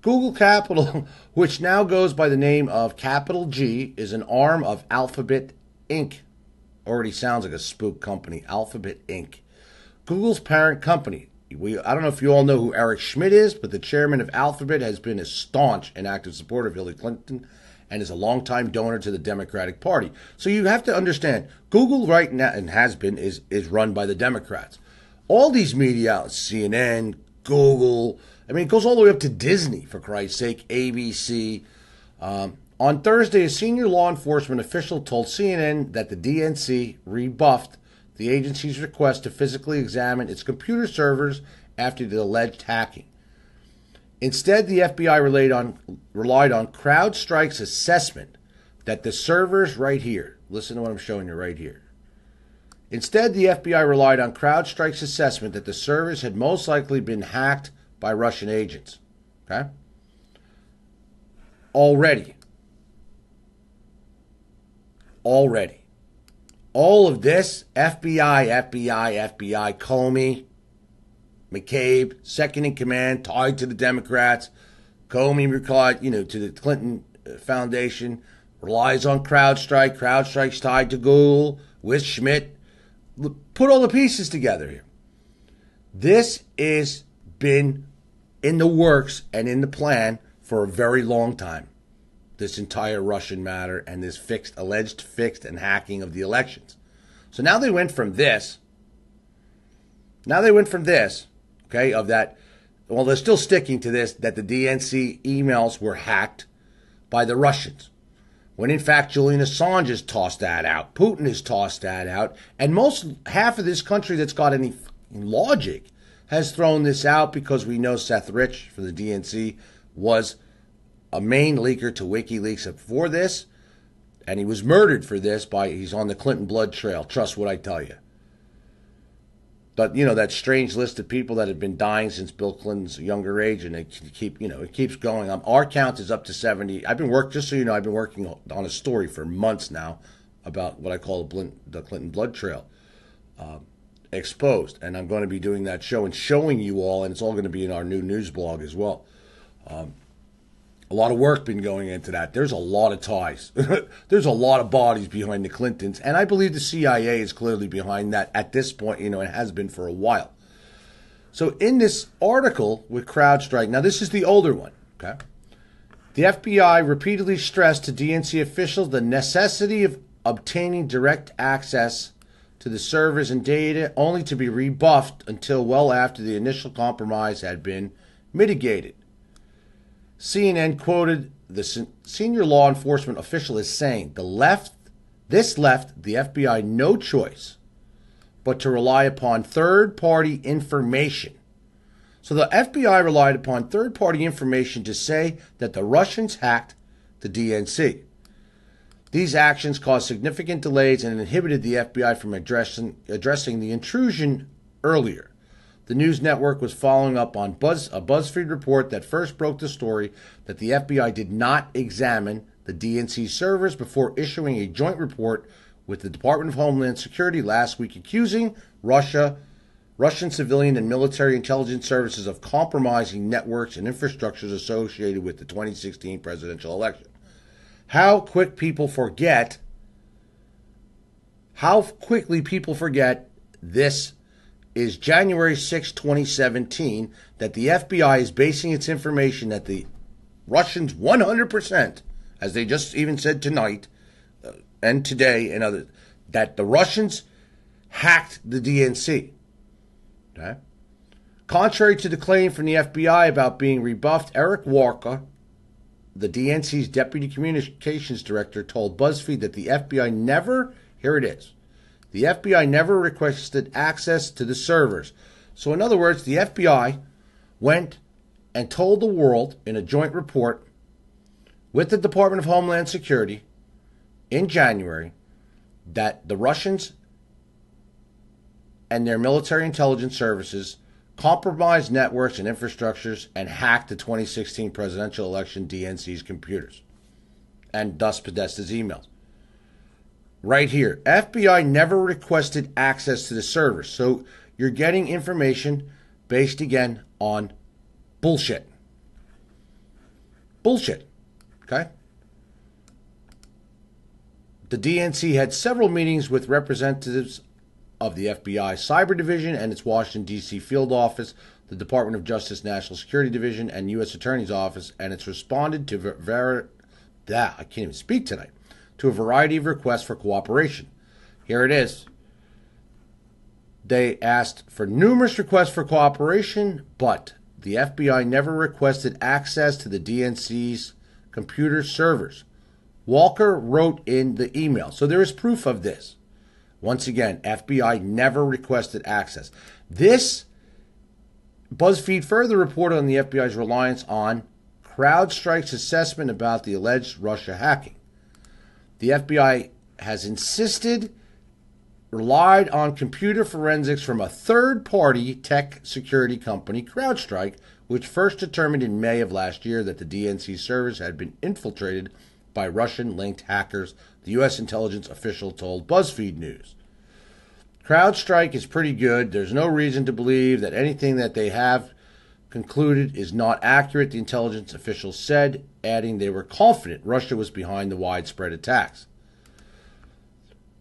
Google Capital, which now goes by the name of Capital G, is an arm of Alphabet Inc. Already sounds like a spook company, Alphabet Inc. Google's parent company. I don't know if you all know who Eric Schmidt is, but the chairman of Alphabet has been a staunch and active supporter of Hillary Clinton and is a longtime donor to the Democratic Party. So you have to understand, Google right now, and has been, is run by the Democrats. All these media outlets, CNN, Google, I mean, it goes all the way up to Disney, for Christ's sake, ABC. On Thursday, a senior law enforcement official told CNN that the DNC rebuffed the agency's request to physically examine its computer servers after the alleged hacking. Instead, the FBI relied on CrowdStrike's assessment that the servers right here, listen to what I'm showing you right here. Instead, the FBI relied on CrowdStrike's assessment that the servers had most likely been hacked by Russian agents. Okay? Already. All of this, FBI, Comey, McCabe, second in command, tied to the Democrats. Comey replied, to the Clinton Foundation, relies on CrowdStrike. CrowdStrike's tied to Google with Schmidt. Put all the pieces together here. This has been in the works and in the plan for a very long time. This entire Russian matter and this alleged fixed and hacking of the elections. So now they went from this. Okay, of that. Well, they're still sticking to this, that the DNC emails were hacked by the Russians. when in fact Julian Assange has tossed that out, Putin has tossed that out, and half of this country that's got any logic has thrown this out because we know Seth Rich from the DNC was a main leaker to WikiLeaks before this, and he was murdered for this he's on the Clinton blood trail. Trust what I tell you. But, that strange list of people that have been dying since Bill Clinton's younger age, and it keeps going. Our count is up to 70. I've been working on a story for months now about what I call the Clinton blood trail exposed. And I'm going to be doing that show and showing you all, and it's all going to be in our new news blog as well. A lot of work been going into that. There's a lot of ties. There's a lot of bodies behind the Clintons. And I believe the CIA is clearly behind that at this point, it has been for a while. So in this article with CrowdStrike, now this is the older one, okay? The FBI repeatedly stressed to DNC officials the necessity of obtaining direct access to the servers and data, only to be rebuffed until well after the initial compromise had been mitigated. CNN quoted the senior law enforcement official as saying, this left the FBI no choice but to rely upon third-party information. So the FBI relied upon third-party information to say that the Russians hacked the DNC. These actions caused significant delays and inhibited the FBI from addressing the intrusion earlier. The news network was following up on a BuzzFeed report that first broke the story that the FBI did not examine the DNC servers before issuing a joint report with the Department of Homeland Security last week accusing Russian civilian and military intelligence services of compromising networks and infrastructures associated with the 2016 presidential election. How quickly people forget this is January 6, 2017, that the FBI is basing its information that the Russians 100%, as they just even said tonight and today and others, that the Russians hacked the DNC. Okay? Contrary to the claim from the FBI about being rebuffed, Eric Walker, the DNC's deputy communications director, told BuzzFeed that the FBI never, here it is, the FBI never requested access to the servers. So in other words, the FBI went and told the world in a joint report with the Department of Homeland Security in January that the Russians and their military intelligence services compromised networks and infrastructures and hacked the 2016 presidential election DNC's computers and thus Podesta's emails. Right here, FBI never requested access to the servers. So you're getting information based again on bullshit. Bullshit. Okay? The DNC had several meetings with representatives of the FBI Cyber Division and its Washington, D.C. field office, the Department of Justice National Security Division, and U.S. Attorney's Office, and it's responded to I can't even speak tonight. To a variety of requests for cooperation. Here it is. They asked for numerous requests for cooperation, but the FBI never requested access to the DNC's computer servers. Walker wrote in the email. So there is proof of this. Once again, FBI never requested access. This BuzzFeed further reported on the FBI's reliance on CrowdStrike's assessment about the alleged Russia hacking. The FBI has relied on computer forensics from a third-party tech security company, CrowdStrike, which first determined in May of last year that the DNC servers had been infiltrated by Russian-linked hackers, the U.S. intelligence official told BuzzFeed News. CrowdStrike is pretty good. There's no reason to believe that anything that they have concluded is not accurate, the intelligence official said, adding they were confident Russia was behind the widespread attacks.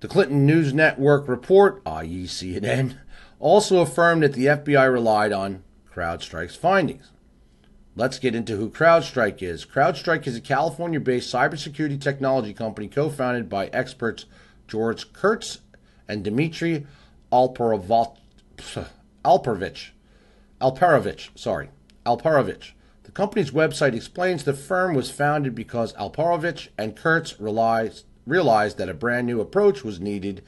The Clinton News Network report, i.e. CNN, also affirmed that the FBI relied on CrowdStrike's findings. Let's get into who CrowdStrike is. CrowdStrike is a California-based cybersecurity technology company co-founded by experts George Kurtz and Dmitry Alperovich. The The company's website explains the firm was founded because Alperovich and Kurtz realized that a brand new approach was needed,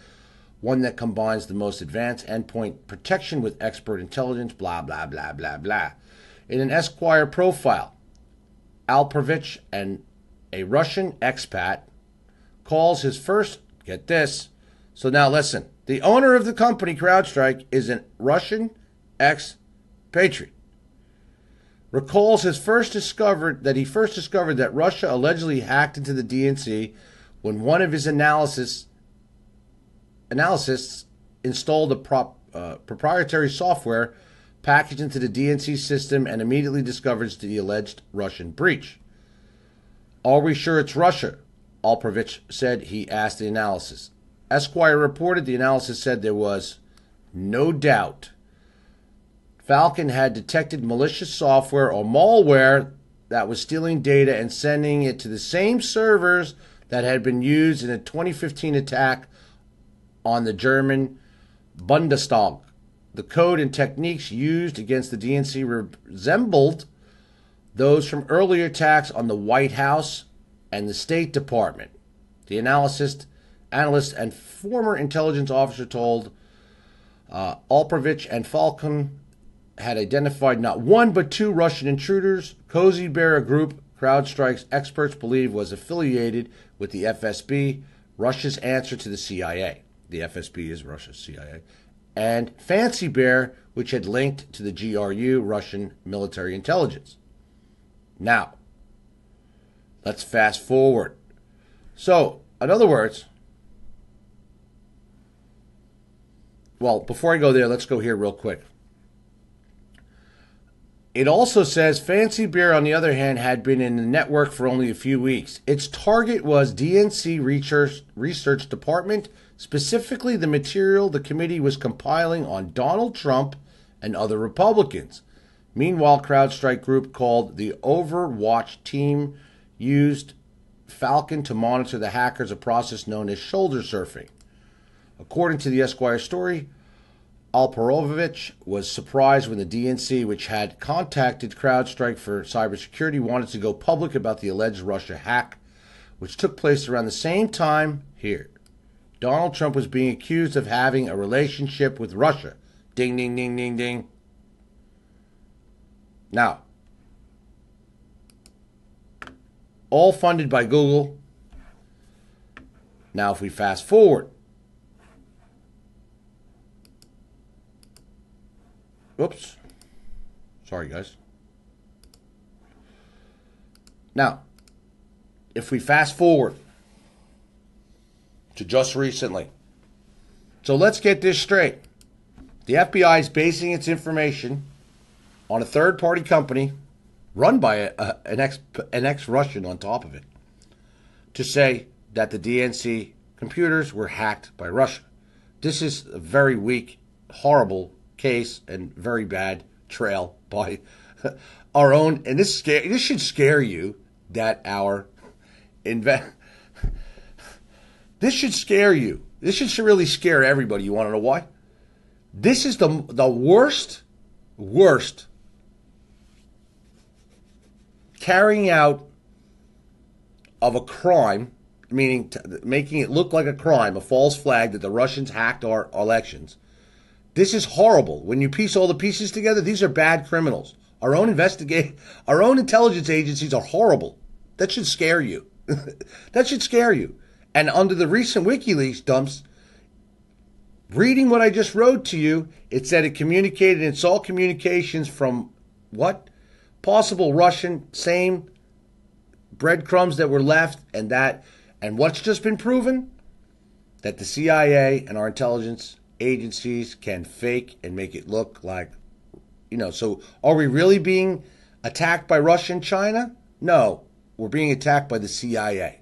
one that combines the most advanced endpoint protection with expert intelligence, blah, blah, blah, blah, blah. In an Esquire profile, Alperovich, and a Russian expat, calls his first, get this, so now listen, the owner of the company, CrowdStrike, is a Russian expatriate. Recalls he first discovered that Russia allegedly hacked into the DNC when one of his analysts installed a proprietary software packaged into the DNC system and immediately discovers the alleged Russian breach. Are we sure it's Russia? Alperovich said. He asked the analysis. Esquire reported the analysis said there was no doubt Falcon had detected malicious software or malware that was stealing data and sending it to the same servers that had been used in a 2015 attack on the German Bundestag. The code and techniques used against the DNC resembled those from earlier attacks on the White House and the State Department. The analyst and former intelligence officer told Alperovich and Falcon had identified not one but two Russian intruders. Cozy Bear, a group CrowdStrike's experts believe was affiliated with the FSB, Russia's answer to the CIA. The FSB is Russia's CIA. And Fancy Bear, which had linked to the GRU, Russian military intelligence. Now, let's fast forward. So, in other words, well, before I go there, let's go here real quick. It also says Fancy Bear, on the other hand, had been in the network for only a few weeks. Its target was DNC Research Department, specifically the material the committee was compiling on Donald Trump and other Republicans. Meanwhile, CrowdStrike Group, called the Overwatch team, used Falcon to monitor the hackers, a process known as shoulder surfing. According to the Esquire story, Alperovich was surprised when the DNC, which had contacted CrowdStrike for cybersecurity, wanted to go public about the alleged Russia hack, which took place around the same time here. Donald Trump was being accused of having a relationship with Russia. Ding, ding, ding, ding, ding. Now, all funded by Google. Now, if we fast forward, whoops. Sorry, guys. Now, if we fast forward to just recently. So let's get this straight. The FBI is basing its information on a third-party company run by an ex-Russian on top of it to say that the DNC computers were hacked by Russia. This is a very weak, horrible case and very bad trail by our own, and this should scare you that our this should scare you. This should really scare everybody. You want to know why? This is the worst carrying out of a crime, meaning making it look like a crime, a false flag that the Russians hacked our elections. This is horrible. When you piece all the pieces together, these are bad criminals. Our own intelligence agencies are horrible. That should scare you. That should scare you. And under the recent WikiLeaks dumps, reading what I just wrote to you, it said it communicated, it's all communications from what? Possible Russian, same breadcrumbs that were left, and what's just been proven? That the CIA and our intelligence agencies can fake and make it look like, so are we really being attacked by Russia and China? No, we're being attacked by the CIA.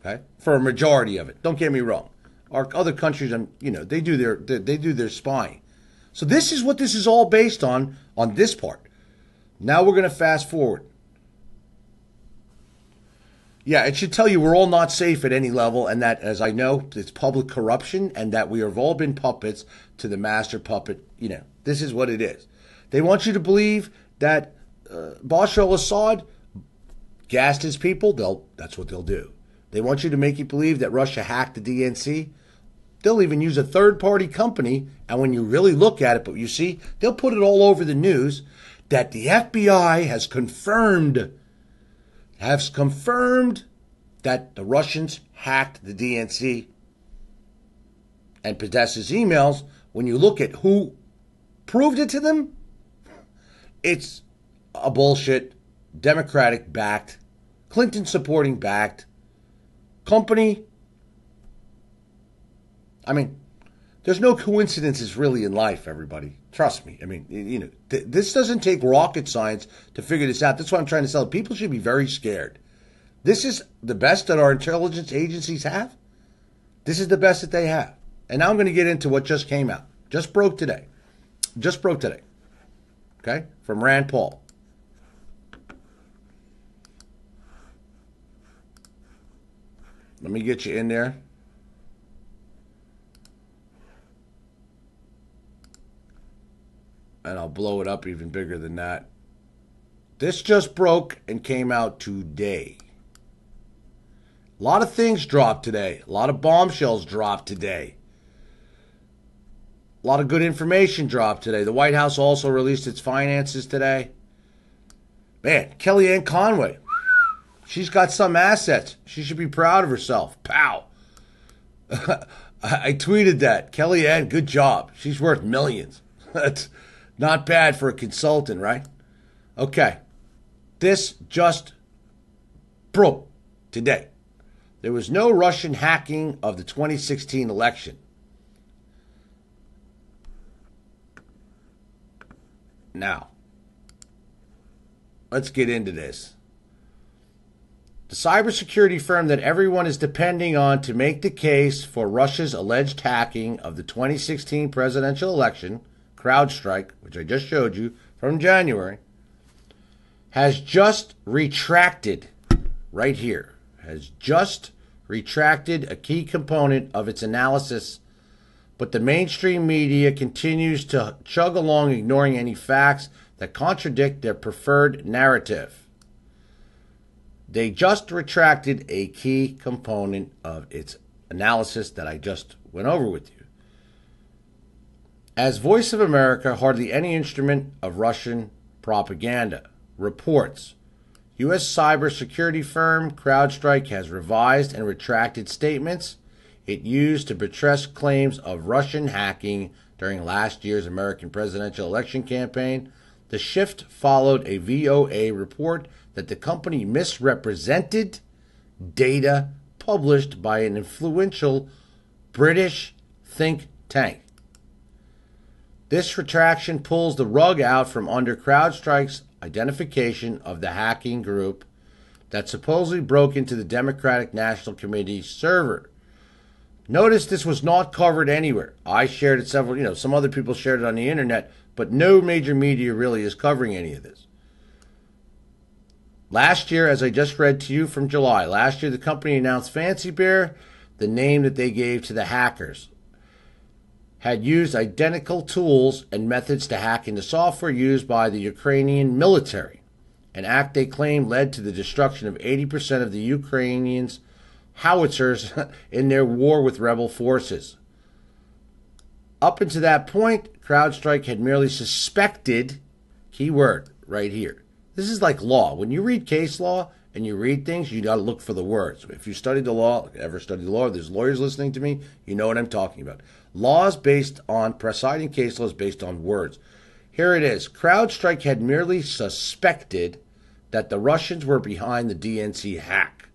Okay, for a majority of it. Don't get me wrong. Our other countries, they do their spying. So this is what this is all based on this part. Now we're going to fast forward. Yeah, it should tell you we're all not safe at any level, and that, as I know, it's public corruption, and that we have all been puppets to the master puppet. This is what it is. They want you to believe that Bashar al-Assad gassed his people, that's what they'll do. They want you to make you believe that Russia hacked the DNC. They'll even use a third-party company, and when you really look at it, but you see, they'll put it all over the news that the FBI has confirmed that the Russians hacked the DNC and Podesta's emails. When you look at who proved it to them, it's a bullshit, Democratic-backed, Clinton-supporting backed company. I mean, there's no coincidences really in life, everybody. Trust me. I mean, this doesn't take rocket science to figure this out. That's what I'm trying to tell. People should be very scared. This is the best that our intelligence agencies have. This is the best that they have. And now I'm going to get into what just came out. Just broke today. Okay? From Rand Paul. Let me get you in there. And I'll blow it up even bigger than that. This just broke and came out today. A lot of things dropped today. A lot of bombshells dropped today. A lot of good information dropped today. The White House also released its finances today. Man, Kellyanne Conway. She's got some assets. She should be proud of herself. Pow. I tweeted that. Kellyanne, good job. She's worth millions. That's not bad for a consultant, right? Okay. This just broke today. There was no Russian hacking of the 2016 election. Now, let's get into this. The cybersecurity firm that everyone is depending on to make the case for Russia's alleged hacking of the 2016 presidential election, CrowdStrike, which I just showed you from January, has just retracted, right here, has just retracted a key component of its analysis, but the mainstream media continues to chug along, ignoring any facts that contradict their preferred narrative. They just retracted a key component of its analysis that I just went over with you. As Voice of America, hardly any instrument of Russian propaganda, reports, U.S. cybersecurity firm CrowdStrike has revised and retracted statements it used to buttress claims of Russian hacking during last year's American presidential election campaign. The shift followed a VOA report that the company misrepresented data published by an influential British think tank. This retraction pulls the rug out from under CrowdStrike's identification of the hacking group that supposedly broke into the Democratic National Committee's server. Notice this was not covered anywhere. I shared it several, some other people shared it on the internet, but no major media really is covering any of this. Last year, as I just read to you from July, last year the company announced Fancy Bear, the name that they gave to the hackers, had used identical tools and methods to hack into software used by the Ukrainian military, an act they claim led to the destruction of 80% of the Ukrainians' howitzers in their war with rebel forces. Up until that point, CrowdStrike had merely suspected, key word right here. This is like law. When you read case law and you read things, you got to look for the words. If you studied the law, ever studied the law, there's lawyers listening to me, you know what I'm talking about. Laws based on, presiding case laws based on words. Here it is. CrowdStrike had merely suspected that the Russians were behind the DNC hack.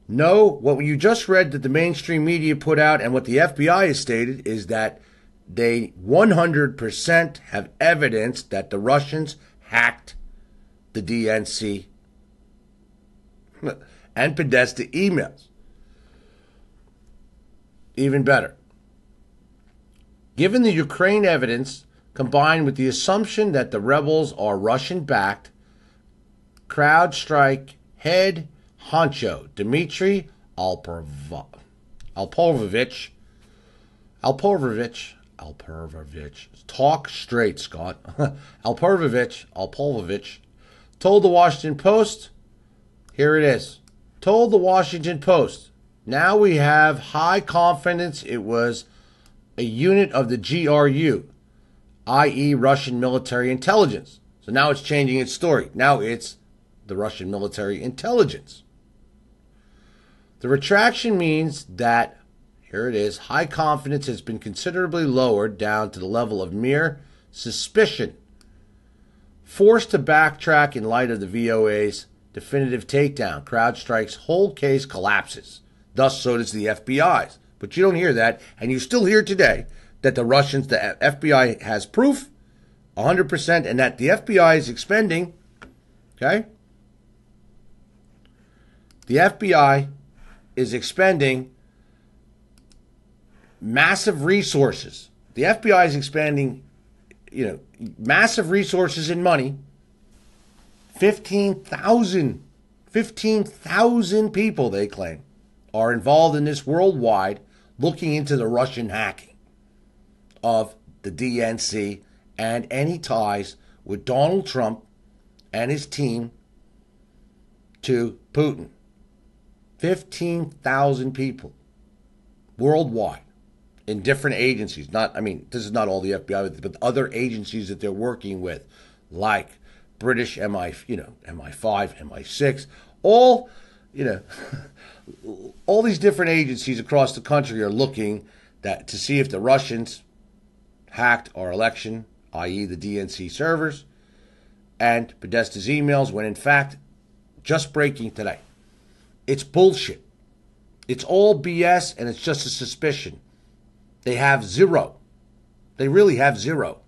No, what you just read that the mainstream media put out and what the FBI has stated is that they 100% have evidence that the Russians hacked the DNC and Podesta emails. Even better. Given the Ukraine evidence, combined with the assumption that the rebels are Russian-backed, CrowdStrike head honcho Dmitry Alperovitch, Alperovitch. Talk straight, Scott. Alperovitch told the Washington Post, here it is, told the Washington Post, now we have high confidence it was a unit of the GRU, i.e. Russian military intelligence. So now it's changing its story. Now it's the Russian military intelligence. The retraction means that, here it is, high confidence has been considerably lowered down to the level of mere suspicion. Forced to backtrack in light of the VOA's definitive takedown, CrowdStrike's whole case collapses. Thus, so does the FBI's. But you don't hear that, and you still hear today that the FBI has proof, 100%, and that the FBI is expending, okay? The FBI is expending massive resources. The FBI is expanding, massive resources and money. 15,000 people, they claim, are involved in this worldwide, looking into the Russian hacking of the DNC and any ties with Donald Trump and his team to Putin. 15,000 people worldwide in different agencies. This is not all the FBI, but other agencies that they're working with, like British MI5, MI6, all these different agencies across the country are looking to see if the Russians hacked our election, i.e. the DNC servers, and Podesta's emails, when in fact, just breaking today, it's bullshit. It's all BS, and it's just a suspicion. They have zero. They really have zero.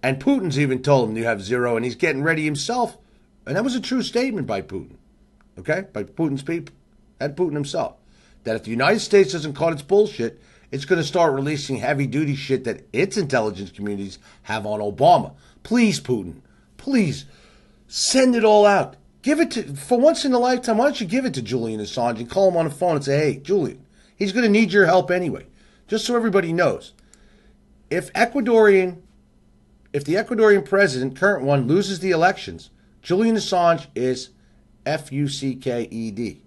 And Putin's even told them you have zero, and he's getting ready himself. And that was a true statement by Putin, okay? By Putin's people and Putin himself. That if the United States doesn't call its bullshit, it's going to start releasing heavy-duty shit that its intelligence communities have on Obama. Please, Putin, please, send it all out. Give it to, for once in a lifetime, why don't you give it to Julian Assange and call him on the phone and say, hey, Julian, he's going to need your help anyway. Just so everybody knows. If the Ecuadorian president, current one, loses the elections, Julian Assange is FUCKED.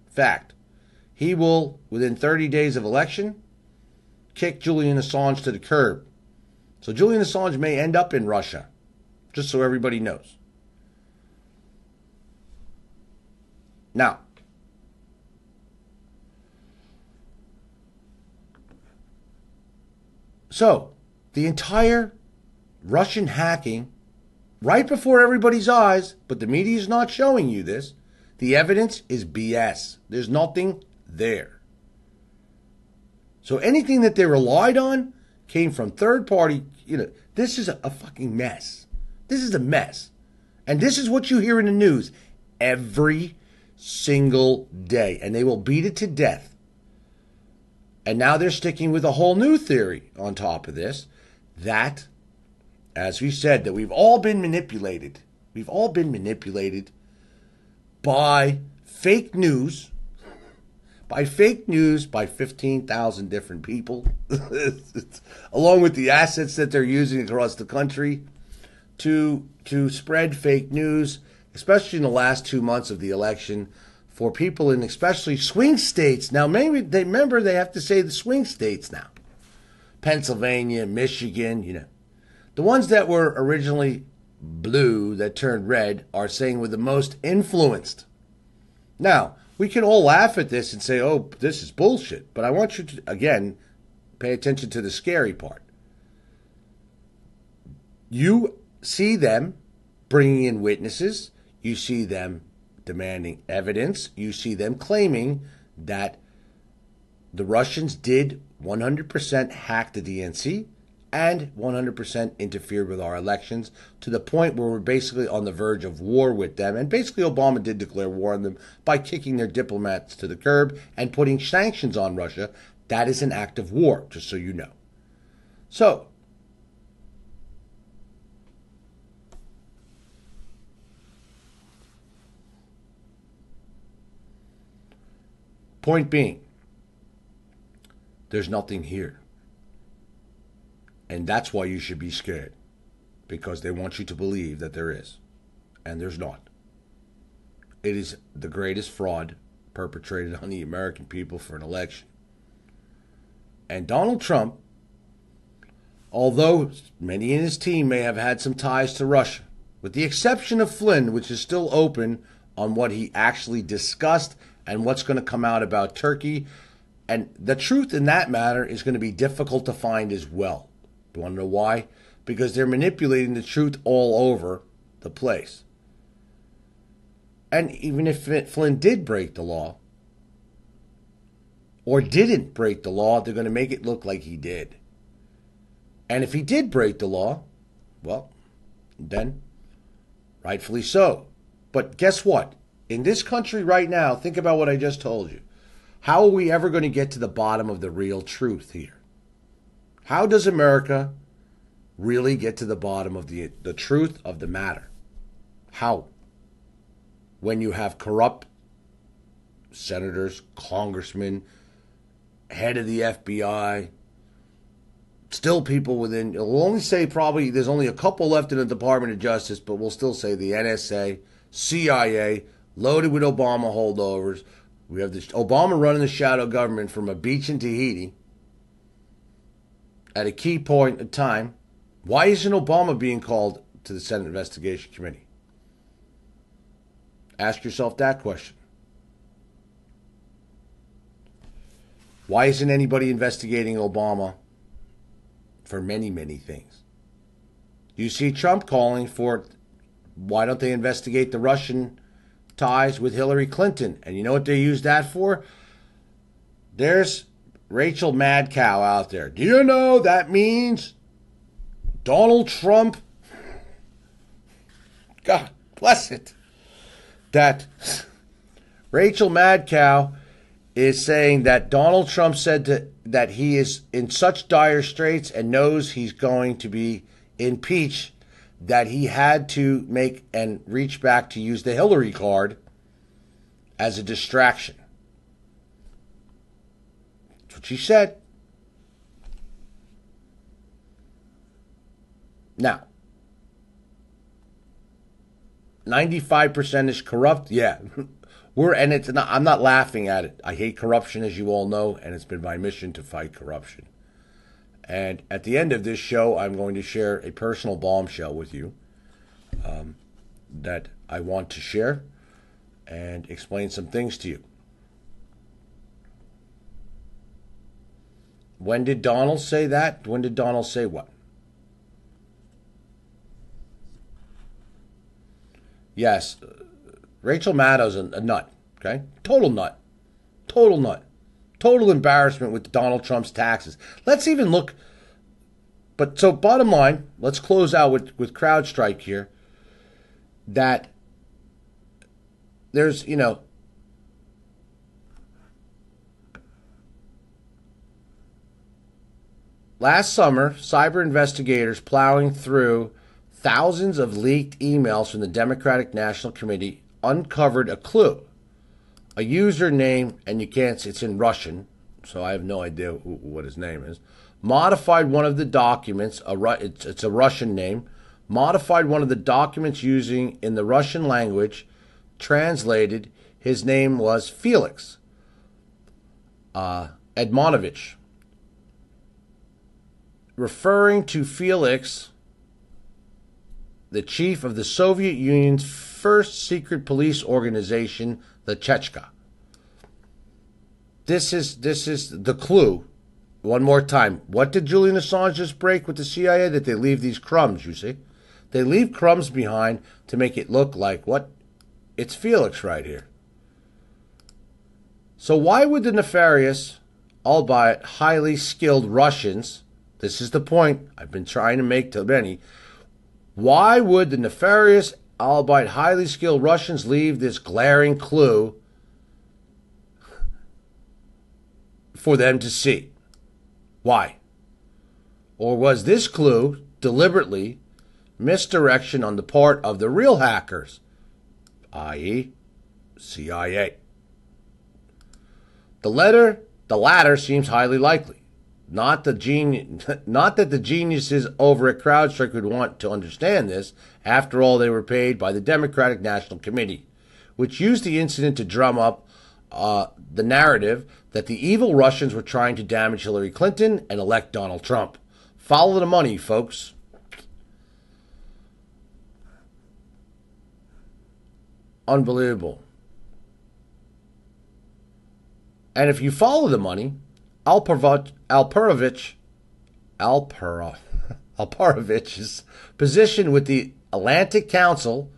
Fact. He will, within 30 days of election, kick Julian Assange to the curb. So Julian Assange may end up in Russia, just so everybody knows. Now, so the entire Russian hacking, right before everybody's eyes, but the media is not showing you this, the evidence is BS. There's nothing there. So anything that they relied on came from third party, this is a fucking mess. This is a mess. And this is what you hear in the news every single day. And they will beat it to death. And now they're sticking with a whole new theory on top of this, that, as we said, that we've all been manipulated. We've all been manipulated by fake news. By 15,000 different people, along with the assets that they're using across the country to spread fake news, especially in the last 2 months of the election, for people in especially swing states. Now, maybe they have to say the swing states now. Pennsylvania, Michigan, the ones that were originally blue that turned red are saying we're the most influenced. Now, we can all laugh at this and say, oh, this is bullshit. But I want you to, again, pay attention to the scary part. You see them bringing in witnesses. You see them demanding evidence. You see them claiming that the Russians did 100% hack the DNC and 100% interfered with our elections, to the point where we're basically on the verge of war with them. And basically Obama did declare war on them by kicking their diplomats to the curb and putting sanctions on Russia. That is an act of war, just so you know. So, point being, there's nothing here. And that's why you should be scared, because they want you to believe that there is, and there's not. It is the greatest fraud perpetrated on the American people for an election. And Donald Trump, although many in his team may have had some ties to Russia, with the exception of Flynn, which is still open on what he actually discussed and what's going to come out about Turkey, and the truth in that matter is going to be difficult to find as well. You want to know why? Because they're manipulating the truth all over the place. And even if Flynn did break the law, or didn't break the law, they're going to make it look like he did. And if he did break the law, well, then rightfully so. But guess what? In this country right now, think about what I just told you. How are we ever going to get to the bottom of the real truth here? How does America really get to the bottom of the truth of the matter? How? When you have corrupt senators, congressmen, head of the FBI, still people within, we'll only say probably there's only a couple left in the Department of Justice, but we'll still say the NSA, CIA, loaded with Obama holdovers. We have this Obama running the shadow government from a beach in Tahiti at a key point in time. Why isn't Obama being called to the Senate Investigation Committee? Ask yourself that question. Why isn't anybody investigating Obama for many, many things? You see Trump calling for, why don't they investigate the Russian ties with Hillary Clinton? And you know what they use that for? There's Rachel Mad Cow out there. Do you know that means Donald Trump, God bless it, that Rachel Mad Cow is saying that Donald Trump said that he is in such dire straits and knows he's going to be impeached that he had to make and reach back to use the Hillary card as a distraction. That's what she said. Now, 95% is corrupt. Yeah. I'm not laughing at it. I hate corruption, as you all know, and it's been my mission to fight corruption. And at the end of this show, I'm going to share a personal bombshell with you that I want to share and explain some things to you. When did Donald say that? When did Donald say what? Yes, Rachel Maddow's a nut, okay? Total nut. Total nut. Total embarrassment with Donald Trump's taxes. Let's even look, but so bottom line, let's close out with CrowdStrike here, that there's, last summer, cyber investigators plowing through thousands of leaked emails from the Democratic National Committee uncovered a clue. A username, and you can't, it's in Russian, so I have no idea what his name is, modified one of the documents, it's a Russian name, modified one of the documents using in the Russian language, translated, his name was Felix Edmonovich, referring to Felix, the chief of the Soviet Union's first secret police organization, the Chechka. This is the clue. One more time. What did Julian Assange just break with the CIA? That they leave these crumbs, you see? They leave crumbs behind to make it look like, what? It's Felix right here. So why would the nefarious, albeit highly skilled Russians, this is the point I've been trying to make to many, why would the nefarious, albeit highly skilled Russians leave this glaring clue for them to see? Why? Or was this clue deliberately misdirection on the part of the real hackers, i.e., CIA? The latter seems highly likely. not that the geniuses over at CrowdStrike would want to understand this. After all, they were paid by the Democratic National Committee, which used the incident to drum up the narrative that the evil Russians were trying to damage Hillary Clinton and elect Donald Trump. Follow the money, folks. Unbelievable. And if you follow the money, Alperovich's position with the Atlantic Council,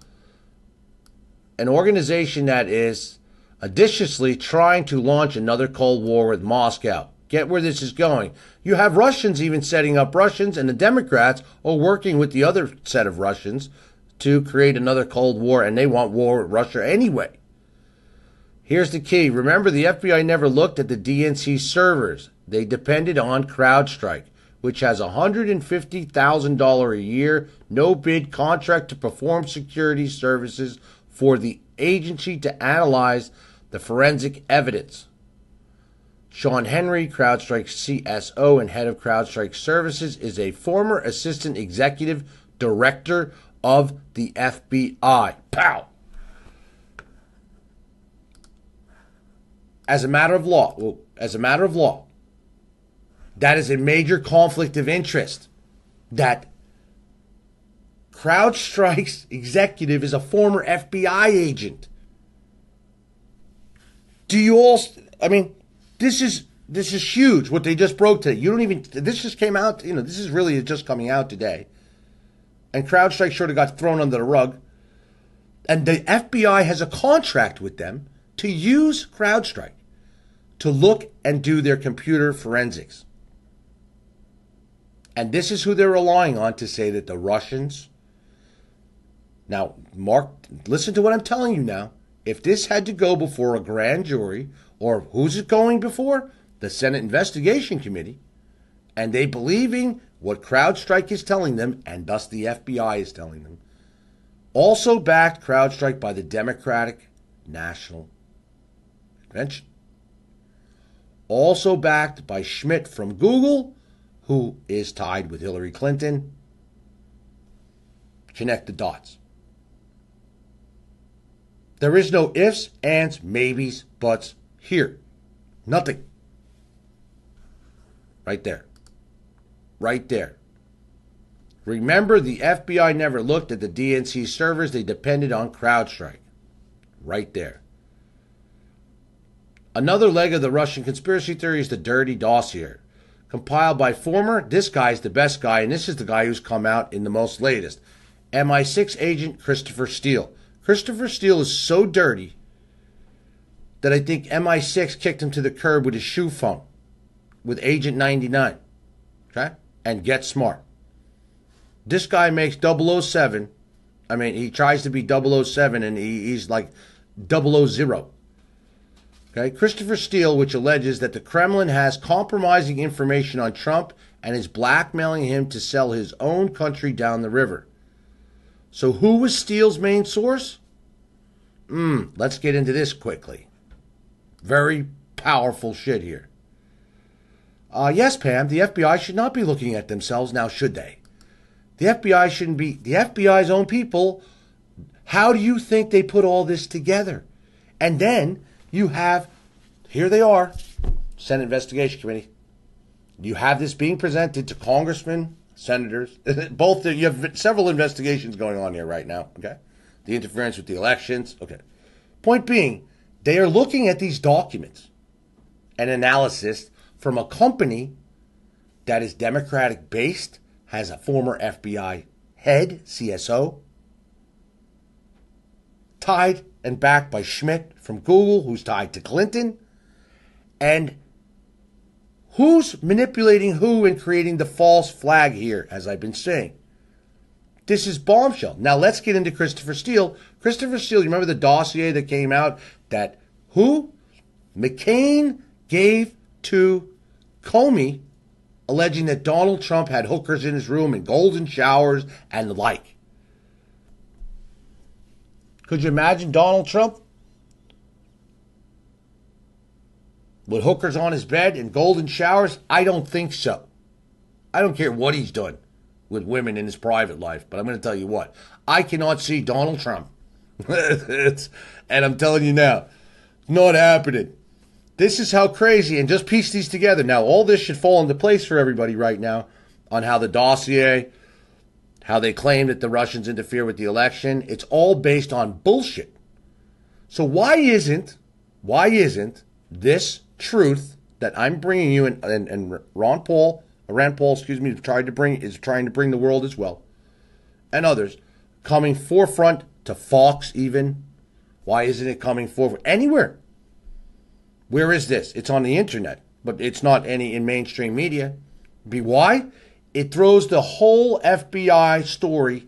an organization that is audaciously trying to launch another Cold War with Moscow. Get where this is going. You have Russians even setting up Russians, and the Democrats are working with the other set of Russians to create another Cold War, and they want war with Russia anyway. Here's the key. Remember, the FBI never looked at the DNC servers. They depended on CrowdStrike, which has a $150,000 a year no-bid contract to perform security services for the agency to analyze the forensic evidence. Sean Henry, CrowdStrike's CSO and head of CrowdStrike Services, is a former assistant executive director of the FBI. Pow! As a matter of law, that is a major conflict of interest. That CrowdStrike's executive is a former FBI agent. Do you all? I mean, this is huge. What they just broke today. You don't even. This just came out. This is really just coming out today. And CrowdStrike sort of got thrown under the rug. And the FBI has a contract with them to use CrowdStrike to look and do their computer forensics. And this is who they're relying on to say that the Russians... Now, Mark, listen to what I'm telling you now. If this had to go before a grand jury, or who's it going before? The Senate Investigation Committee. And they believing what CrowdStrike is telling them, and thus the FBI is telling them. Also backed CrowdStrike by the Democratic National Convention. Also backed by Schmidt from Google, who is tied with Hillary Clinton. Connect the dots. There is no ifs, ands, maybes, buts here. Nothing. Right there. Right there. Remember, the FBI never looked at the DNC servers. They depended on CrowdStrike. Right there. Another leg of the Russian conspiracy theory is the dirty dossier. Compiled by this guy's the best guy, and this is the guy who's come out in the most latest, MI6 agent Christopher Steele. Christopher Steele is so dirty that I think MI6 kicked him to the curb with his shoe phone with Agent 99. Okay? And get smart. This guy makes 007. I mean, he tries to be 007 and he's like 000. Okay? Christopher Steele, which alleges that the Kremlin has compromising information on Trump and is blackmailing him to sell his own country down the river. So who was Steele's main source? Let's get into this quickly. Very powerful shit here. Yes, Pam, the FBI should not be looking at themselves now, should they? The FBI shouldn't be. The FBI's own people, how do you think they put all this together? And then you have, here they are, Senate Investigation Committee. You have this being presented to congressmen, senators, both. You have several investigations going on here right now, okay? The interference with the elections, okay. Point being, they are looking at these documents and analysis from a company that is Democratic based, has a former FBI head, CSO, tied and backed by Schmidt from Google, who's tied to Clinton, and who's manipulating who and creating the false flag here, as I've been saying. This is bombshell. Now let's get into Christopher Steele. Christopher Steele, you remember the dossier that came out that who? McCain gave to Comey, alleging that Donald Trump had hookers in his room and golden showers and the like. Could you imagine Donald Trump With hookers on his bed and golden showers? I don't think so. I don't care what he's done with women in his private life, but I'm going to tell you what. I cannot see Donald Trump. And I'm telling you now, not happening. This is how crazy, and just piece these together. Now, all this should fall into place for everybody right now on how the dossier, how they claim that the Russians interfere with the election. It's all based on bullshit. So why isn't this truth that I'm bringing you and Rand Paul, is trying to bring the world as well, and others, coming forefront to Fox even? Why isn't it coming forward anywhere? Where is this? It's on the internet, but it's not any in mainstream media. Why? It throws the whole FBI story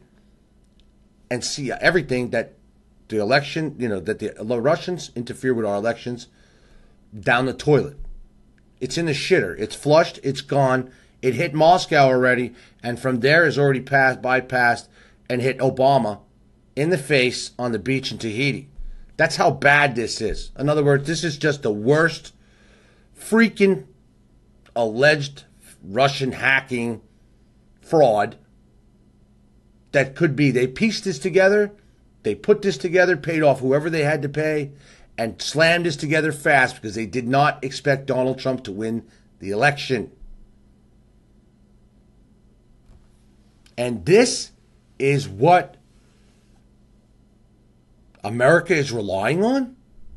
and see everything that the election, that the Russians interfere with our elections down the toilet. It's in the shitter. It's flushed. It's gone. It hit Moscow already, and from there has already bypassed and hit Obama in the face on the beach in Tahiti. That's how bad this is. In other words, this is just the worst freaking alleged Russian hacking fraud that could be. They pieced this together. They put this together, paid off whoever they had to pay, and slammed this together fast because they did not expect Donald Trump to win the election. And this is what America is relying on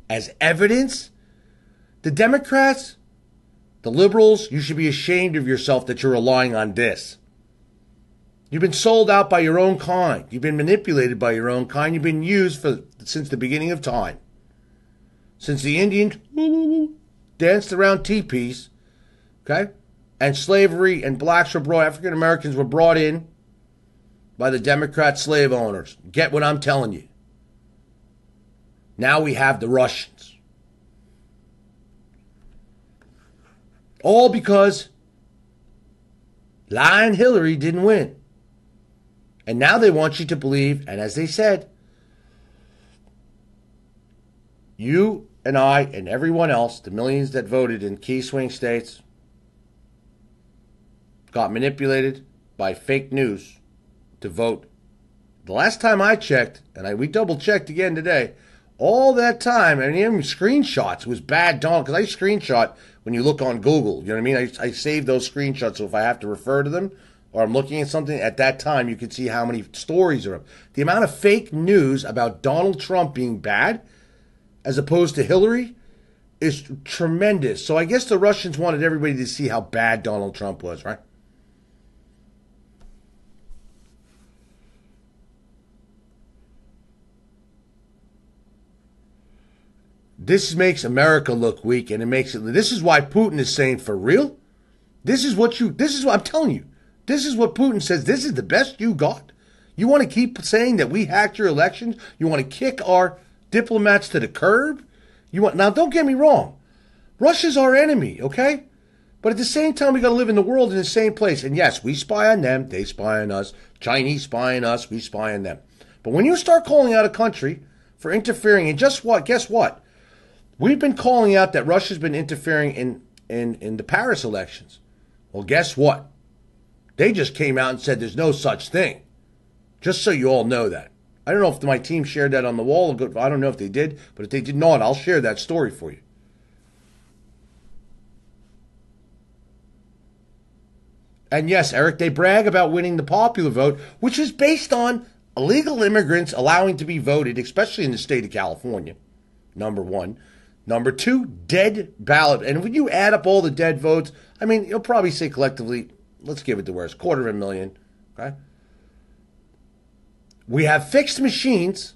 as evidence. The Democrats, the liberals, you should be ashamed of yourself that you're relying on this. You've been sold out by your own kind. You've been manipulated by your own kind. You've been used since the beginning of time. Since the Indians danced around teepees, okay, and slavery and blacks were brought, African Americans were brought in by the Democrat slave owners. Get what I'm telling you. Now we have the Russians. All because lying Hillary didn't win. And now they want you to believe, and as they said, you and I and everyone else, the millions that voted in key swing states, got manipulated by fake news to vote. The last time I checked, and we double-checked again today, all that time, and even screenshots, was bad, Donald, because I screenshot when you look on Google. You know what I mean? I save those screenshots, so if I have to refer to them, or I'm looking at something, at that time you can see how many stories are up. The amount of fake news about Donald Trump being bad, as opposed to Hillary, is tremendous. So I guess the Russians wanted everybody to see how bad Donald Trump was, right? This makes America look weak, and this is why Putin is saying, for real? This is what I'm telling you. This is what Putin says. This is the best you got. You want to keep saying that we hacked your elections? You want to kick our diplomats to the curb? Now, don't get me wrong. Russia's our enemy, okay? But at the same time, we got to live in the world in the same place. And yes, we spy on them. They spy on us. Chinese spy on us. We spy on them. But when you start calling out a country for interfering, and just what? Guess what? We've been calling out that Russia's been interfering in the Paris elections. Well, guess what? They just came out and said there's no such thing. Just so you all know that. I don't know if my team shared that on the wall. I don't know if they did, but if they did not, I'll share that story for you. And yes, Eric, they brag about winning the popular vote, which is based on illegal immigrants allowing to be voted, especially in the state of California, number one. Number two, dead ballot. And when you add up all the dead votes, I mean, you'll probably say collectively, let's give it the worst, 250,000, okay? We have fixed machines,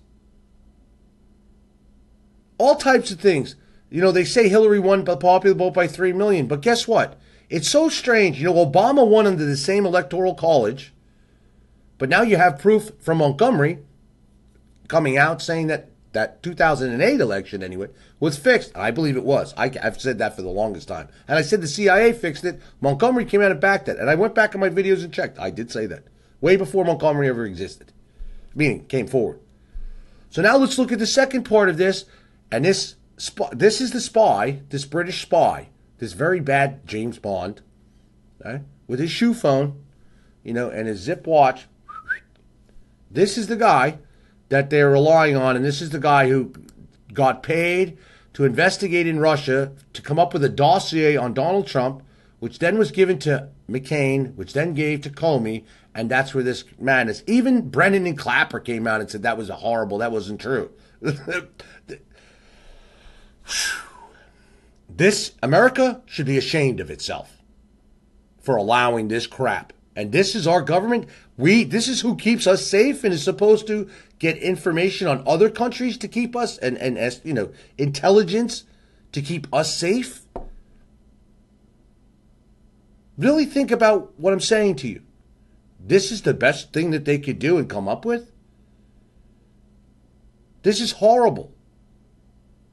all types of things. They say Hillary won the popular vote by 3 million, but guess what? It's so strange. Obama won under the same electoral college, but now you have proof from Montgomery coming out saying that 2008 election, anyway, was fixed. I believe it was. I've said that for the longest time. And I said the CIA fixed it. Montgomery came out and backed that. And I went back in my videos and checked. I did say that. Way before Montgomery ever existed. Meaning, came forward. So now let's look at the second part of this. And this This is the spy, this British spy, this very bad James Bond, okay, with his shoe phone, and his zip watch. This is the guy that they're relying on, and this is the guy who got paid to investigate in Russia to come up with a dossier on Donald Trump, which then was given to McCain, which then gave to Comey, and that's where this madness. Even Brennan and Clapper came out and said that was that wasn't true. This America should be ashamed of itself for allowing this crap. And this is our government. This is who keeps us safe and is supposed to get information on other countries to keep us and intelligence to keep us safe. Really think about what I'm saying to you. This is the best thing that they could do and come up with. This is horrible.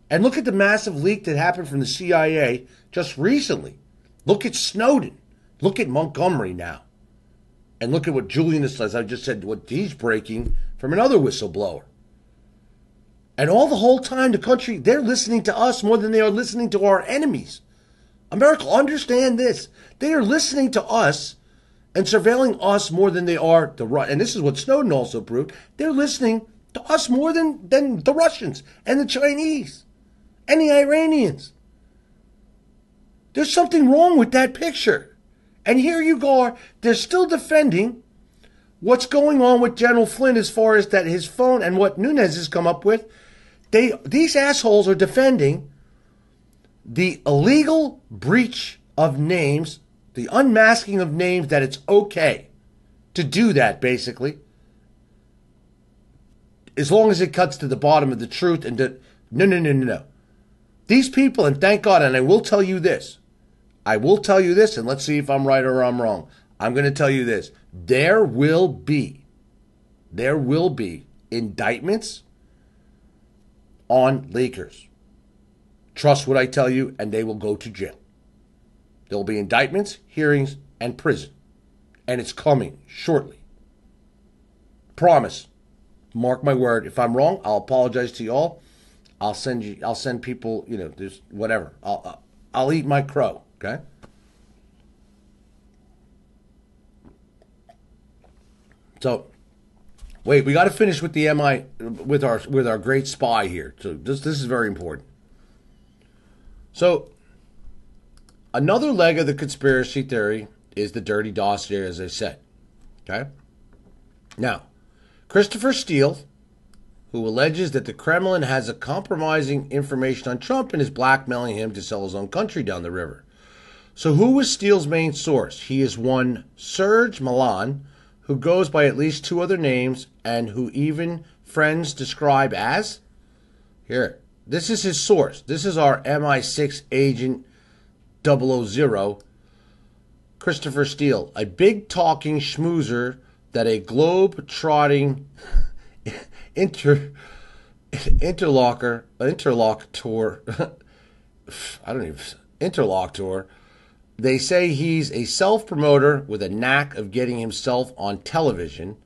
And look at the massive leak that happened from the CIA just recently. Look at Snowden. Look at Montgomery now. And look at what Julian, as I just said, what he's breaking from another whistleblower. And all the whole time, the country, they're listening to us more than they are listening to our enemies. America, understand this. They are listening to us and surveilling us more than they are the Russians. And this is what Snowden also proved. They're listening to us more than the Russians and the Chinese and the Iranians. There's something wrong with that picture. And here you go, they're still defending what's going on with General Flynn as far as that his phone and what Nunes has come up with. These assholes are defending the illegal breach of names, the unmasking of names, that it's okay to do that, basically. As long as it cuts to the bottom of the truth and no. These people, and thank God, and I will tell you this, and let's see if I'm right or I'm wrong. I'm going to tell you this. There will be indictments on leakers. Trust what I tell you, and they will go to jail. There will be indictments, hearings, and prison. And it's coming shortly. Promise. Mark my word. If I'm wrong, I'll apologize to you all. I'll send people, there's whatever. I'll eat my crow, okay? So, wait, we got to finish with the with our great spy here. So this is very important. So, another leg of the conspiracy theory is the dirty dossier, as I said. Okay? Now, Christopher Steele, who alleges that the Kremlin has a compromising information on Trump and is blackmailing him to sell his own country down the river. So who was Steele's main source? He is one Serge Milan, who goes by at least two other names and who even friends describe as? Here, this is his source. This is our MI6 agent 000, Christopher Steele, a big talking schmoozer that a globe-trotting interlocutor, they say he's a self-promoter with a knack of getting himself on television.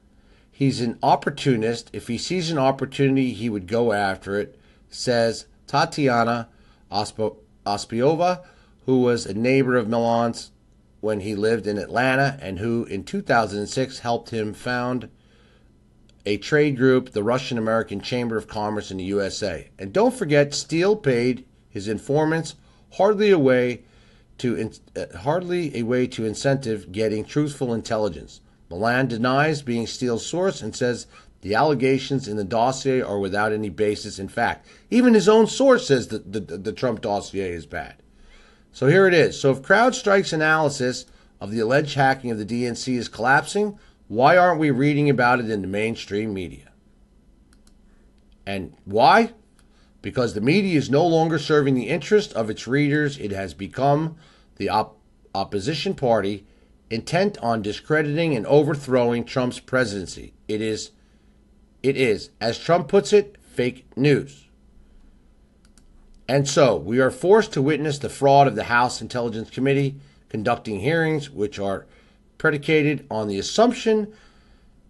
He's an opportunist. If he sees an opportunity, he would go after it, says Tatiana Ospiova, who was a neighbor of Milan's when he lived in Atlanta and who in 2006 helped him found a trade group, the Russian-American Chamber of Commerce in the USA. And don't forget, Steele paid his informants hardly a way to incentive getting truthful intelligence. Milan denies being Steele's source and says the allegations in the dossier are without any basis in fact. Even his own source says that the Trump dossier is bad. So here it is. So if CrowdStrike's analysis of the alleged hacking of the DNC is collapsing, why aren't we reading about it in the mainstream media? And why? Because the media is no longer serving the interest of its readers. It has become the opposition party intent on discrediting and overthrowing Trump's presidency. It is, as Trump puts it, fake news. And so, we are forced to witness the fraud of the House Intelligence Committee conducting hearings which are predicated on the assumption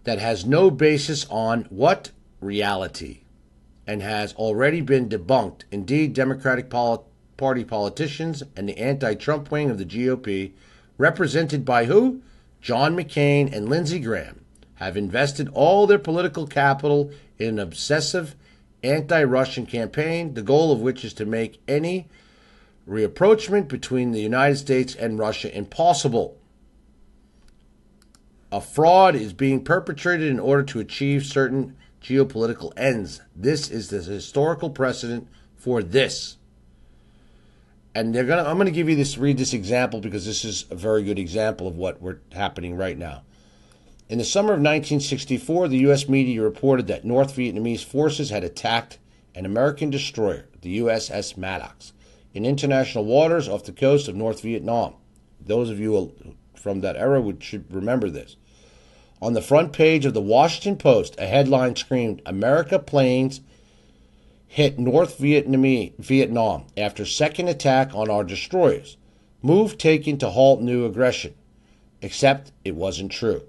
that has no basis on what? Reality. and has already been debunked. Indeed, Democratic Party politicians and the anti-Trump wing of the GOP, represented by who? John McCain and Lindsey Graham, have invested all their political capital in an obsessive anti-Russian campaign, the goal of which is to make any rapprochement between the United States and Russia impossible. A fraud is being perpetrated in order to achieve certain geopolitical ends. This is the historical precedent for this. And I'm going to give you read this example because this is a very good example of what we're happening right now. In the summer of 1964, the U.S. media reported that North Vietnamese forces had attacked an American destroyer, the USS Maddox, in international waters off the coast of North Vietnam. Those of you from that era should remember this. On the front page of the Washington Post, a headline screamed, "America planes hit North Vietnam after second attack on our destroyers. Move taken to halt new aggression." Except it wasn't true.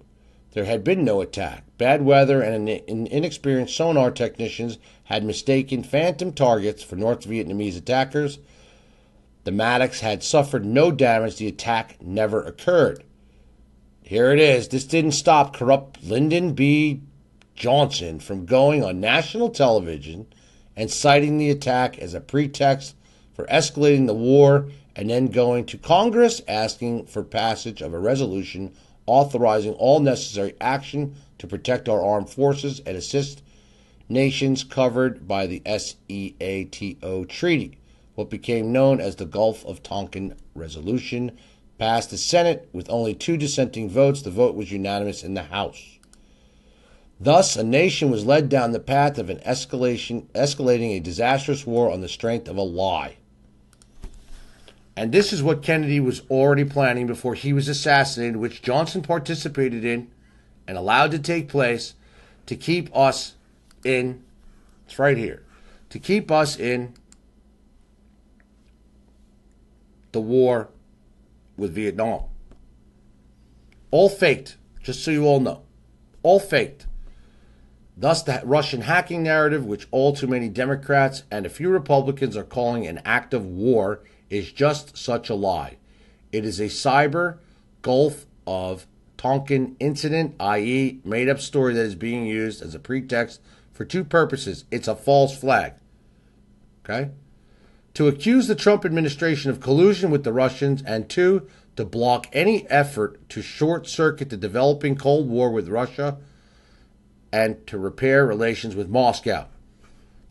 There had been no attack. Bad weather and inexperienced sonar technicians had mistaken phantom targets for North Vietnamese attackers. The Maddox had suffered no damage. The attack never occurred. Here it is. This didn't stop corrupt Lyndon B. Johnson from going on national television and citing the attack as a pretext for escalating the war and then going to Congress asking for passage of a resolution authorizing all necessary action to protect our armed forces and assist nations covered by the SEATO Treaty, what became known as the Gulf of Tonkin Resolution, passed the Senate with only 2 dissenting votes. The vote was unanimous in the House. Thus, a nation was led down the path of escalating a disastrous war on the strength of a lie. And this is what Kennedy was already planning before he was assassinated, which Johnson participated in and allowed to take place to keep us in, it's right here, to keep us in the war with Vietnam. All faked, just so you all know. All faked. Thus, the Russian hacking narrative, which all too many Democrats and a few Republicans are calling an act of war, is just such a lie. It is a cyber Gulf of Tonkin incident, i.e., made-up story that is being used as a pretext for 2 purposes. It's a false flag. Okay? To accuse the Trump administration of collusion with the Russians, and 2, to block any effort to short-circuit the developing Cold War with Russia and to repair relations with Moscow.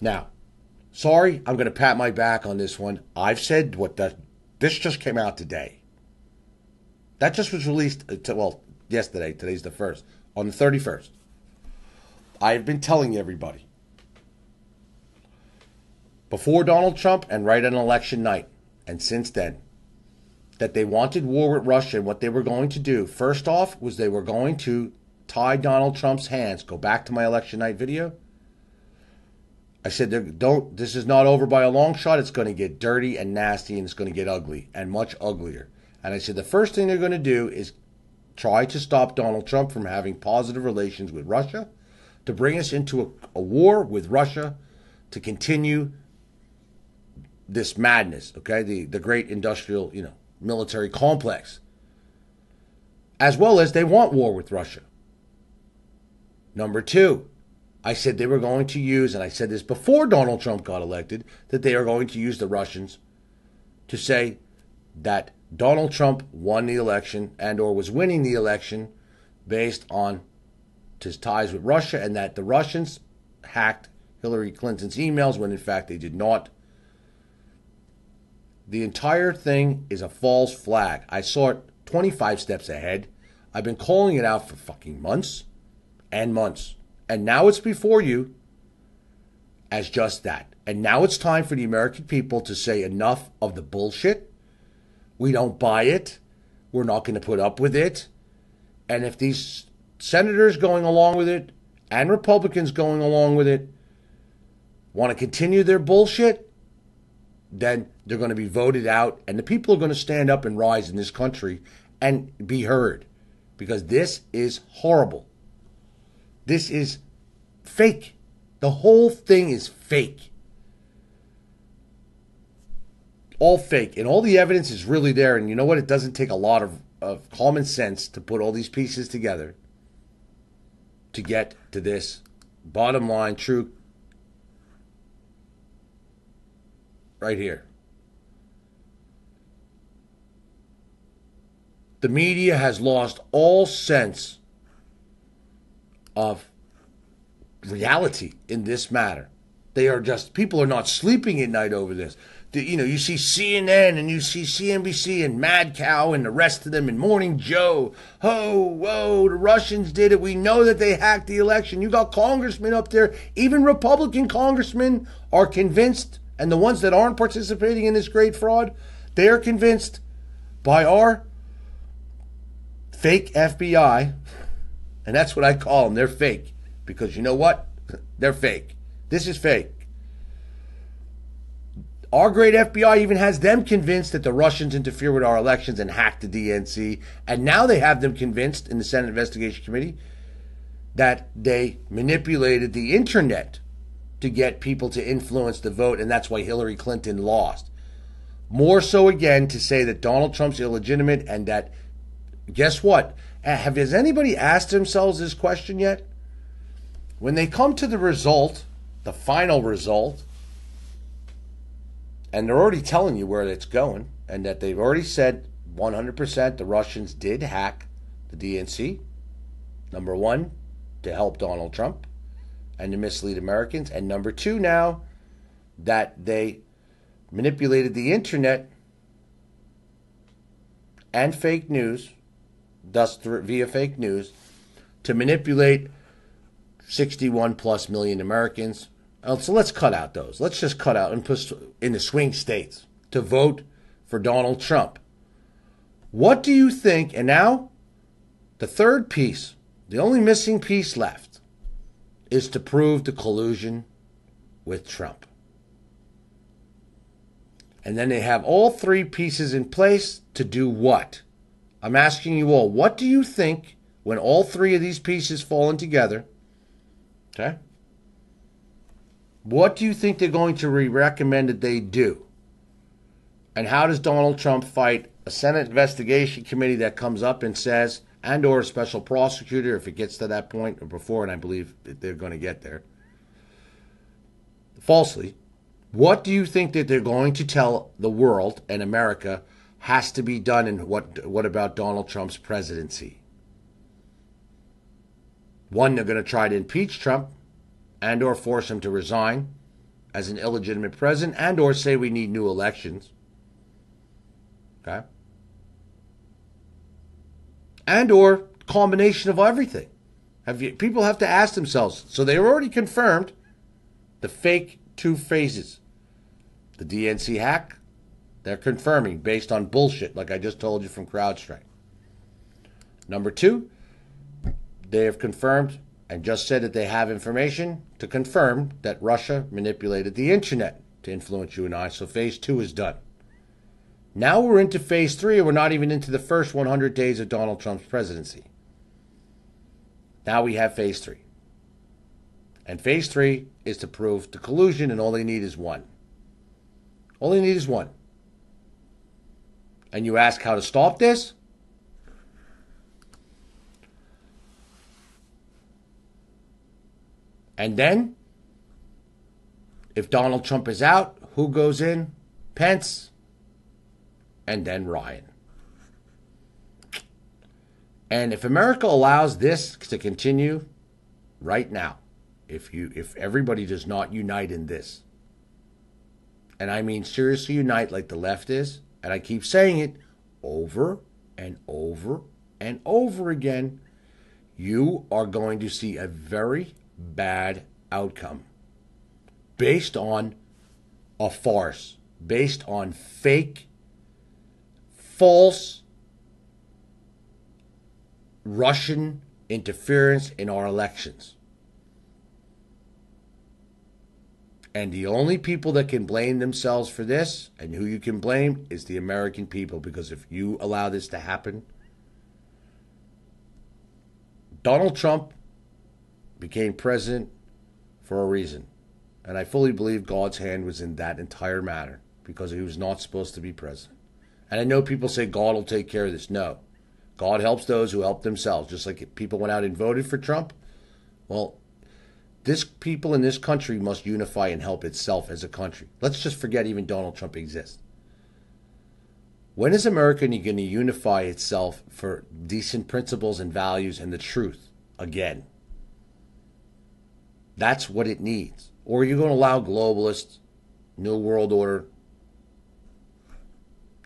Now, sorry, I'm going to pat my back on this one. I've said this just came out today. That just was released, yesterday. Today's the 1st. On the 31st. I've been telling everybody, before Donald Trump and right on election night, and since then, that they wanted war with Russia, and what they were going to do, first off, was they were going to tie Donald Trump's hands. Go back to my election night video. I said, this is not over by a long shot. It's going to get dirty and nasty, and it's going to get ugly, and much uglier. And I said, the first thing they're going to do is try to stop Donald Trump from having positive relations with Russia, to bring us into a war with Russia, to continue this madness, okay? The great industrial, military complex. As well as they want war with Russia. Number 2, I said they were going to use, and I said this before Donald Trump got elected, that they are going to use the Russians to say that Donald Trump won the election and or was winning the election based on his ties with Russia, and that the Russians hacked Hillary Clinton's emails when in fact they did not. The entire thing is a false flag. I saw it 25 steps ahead. I've been calling it out for fucking months and months. And now it's before you as just that. And now it's time for the American people to say enough of the bullshit. We don't buy it. We're not going to put up with it. And if these senators going along with it and Republicans going along with it want to continue their bullshit, then they're going to be voted out. And the people are going to stand up and rise in this country and be heard. Because this is horrible. This is fake. The whole thing is fake. All fake. And all the evidence is really there. And you know what? It doesn't take a lot of common sense to put all these pieces together to get to this bottom line truth right here. The media has lost all sense of reality in this matter. They are just, people are not sleeping at night over this. You see CNN and you see CNBC and Mad Cow and the rest of them and Morning Joe. Oh, whoa, the Russians did it. We know that they hacked the election. You got congressmen up there. Even Republican congressmen are convinced, and the ones that aren't participating in this great fraud, they are convinced by our fake FBI, and that's what I call them. They're fake. Because you know what? They're fake. This is fake. Our great FBI even has them convinced that the Russians interfere with our elections and hacked the DNC. And now they have them convinced in the Senate Investigation Committee that they manipulated the internet to get people to influence the vote. And that's why Hillary Clinton lost. More so again to say that Donald Trump's illegitimate and that, guess what? Has anybody asked themselves this question yet? When they come to the result, the final result, and they're already telling you where it's going, and that they've already said 100% the Russians did hack the DNC, number one, to help Donald Trump and to mislead Americans, and number two now, that they manipulated the internet and fake news, thus via fake news, to manipulate 61 plus million Americans. So let's cut out those. Let's just cut out and put in the swing states to vote for Donald Trump. What do you think? And now, the third piece, the only missing piece left, is to prove the collusion with Trump. And then they have all three pieces in place to do what? I'm asking you all, what do you think when all three of these pieces fall in together? Okay? What do you think they're going to recommend that they do? And how does Donald Trump fight a Senate investigation committee that comes up and says, and or a special prosecutor if it gets to that point or before, and I believe that they're going to get there, falsely, what do you think that they're going to tell the world and America has to be done, and what about Donald Trump's presidency? One, they're going to try to impeach Trump and or force him to resign as an illegitimate president and or say we need new elections. Okay? And or combination of everything. People have to ask themselves. So they already confirmed the fake two phases. The DNC hack, they're confirming based on bullshit like I just told you from CrowdStrike. Number two, they have confirmed and just said that they have information to confirm that Russia manipulated the internet to influence you and I. So phase two is done. Now we're into phase three, and we're not even into the first 100 days of Donald Trump's presidency. Now we have phase three. And phase three is to prove the collusion, and all they need is one. All they need is one. And you ask how to stop this? And then, if Donald Trump is out, who goes in? Pence. And then Ryan. And if America allows this to continue right now, if everybody does not unite in this, and I mean seriously unite like the left is, and I keep saying it over and over and over again, you are going to see a very bad outcome based on a farce, based on fake, false Russian interference in our elections. And the only people that can blame themselves for this, and who you can blame, is the American people. Because if you allow this to happen, Donald Trump became president for a reason. And I fully believe God's hand was in that entire matter because he was not supposed to be president. And I know people say God will take care of this. No. God helps those who help themselves. Just like if people went out and voted for Trump. Well, this people in this country must unify and help itself as a country. Let's just forget even Donald Trump exists. When is America going to unify itself for decent principles and values and the truth again? That's what it needs. Or are you going to allow globalists, New World Order,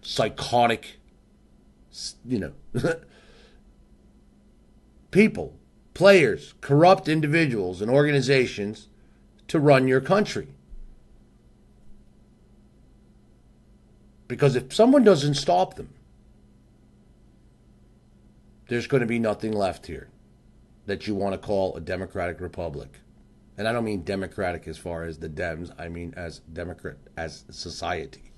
psychotic, people, players, corrupt individuals and organizations to run your country? Because if someone doesn't stop them, there's going to be nothing left here that you want to call a democratic republic. And I don't mean democratic as far as the Dems. I mean as democrat, as society.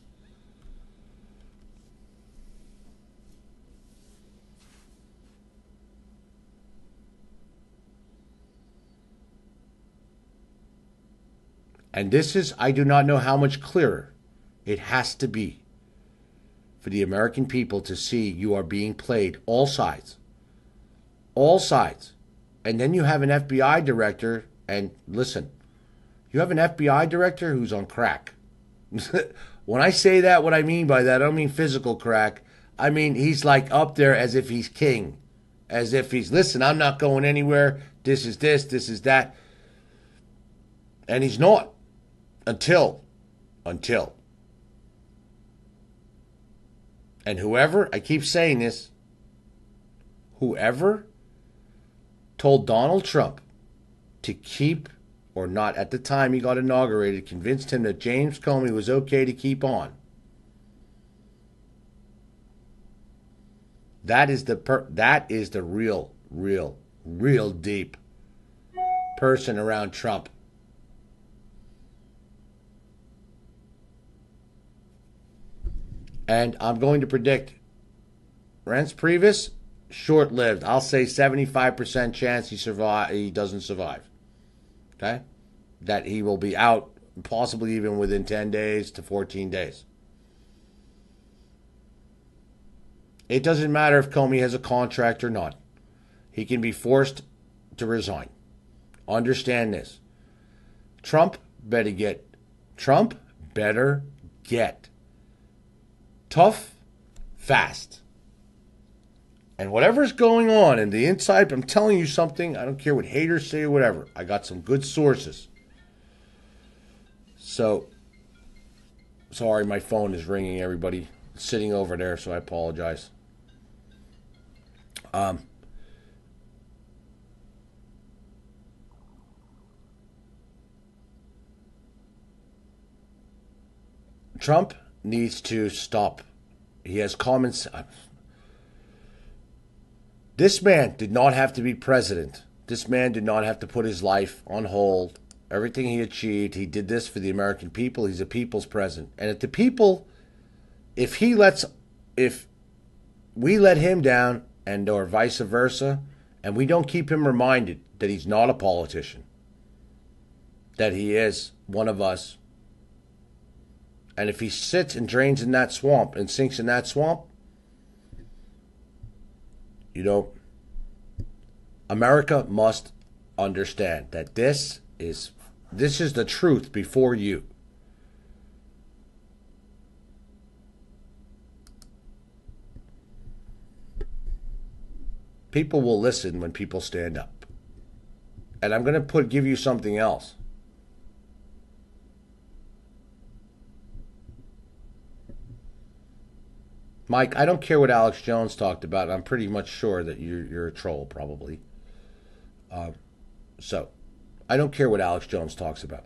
And this is, I do not know how much clearer it has to be for the American people to see you are being played all sides. All sides. And then you have an FBI director, and listen, you have an FBI director who's on crack. When I say that, what I mean by that, I don't mean physical crack. I mean he's like up there as if he's king. As if he's, listen, I'm not going anywhere. This is this is that. And he's not. Until. And whoever, I keep saying this, whoever told Donald Trump to keep, or not at the time he got inaugurated, convinced him that James Comey was okay to keep on. That is the real deep person around Trump. And I'm going to predict Reince Priebus, short-lived. I'll say 75% chance he doesn't survive. Okay? That he will be out possibly even within 10 days to 14 days. It doesn't matter if Comey has a contract or not. He can be forced to resign. Understand this. Trump better get tough, fast. And whatever's going on in the inside, I'm telling you something, I don't care what haters say or whatever. I got some good sources. So, sorry, my phone is ringing, everybody. It's sitting over there, so I apologize. Trump needs to stop. He has common sense. This man did not have to be president. This man did not have to put his life on hold. Everything he achieved, he did this for the American people. He's a people's president. And if the people, if we let him down, and or vice versa, and we don't keep him reminded that he's not a politician, that he is one of us, and if he sits and drains in that swamp and sinks in that swamp, America must understand that this is the truth before you. People will listen when people stand up. And I'm going to give you something else. Mike, I don't care what Alex Jones talked about. I'm pretty much sure that you're a troll, probably. So, I don't care what Alex Jones talks about.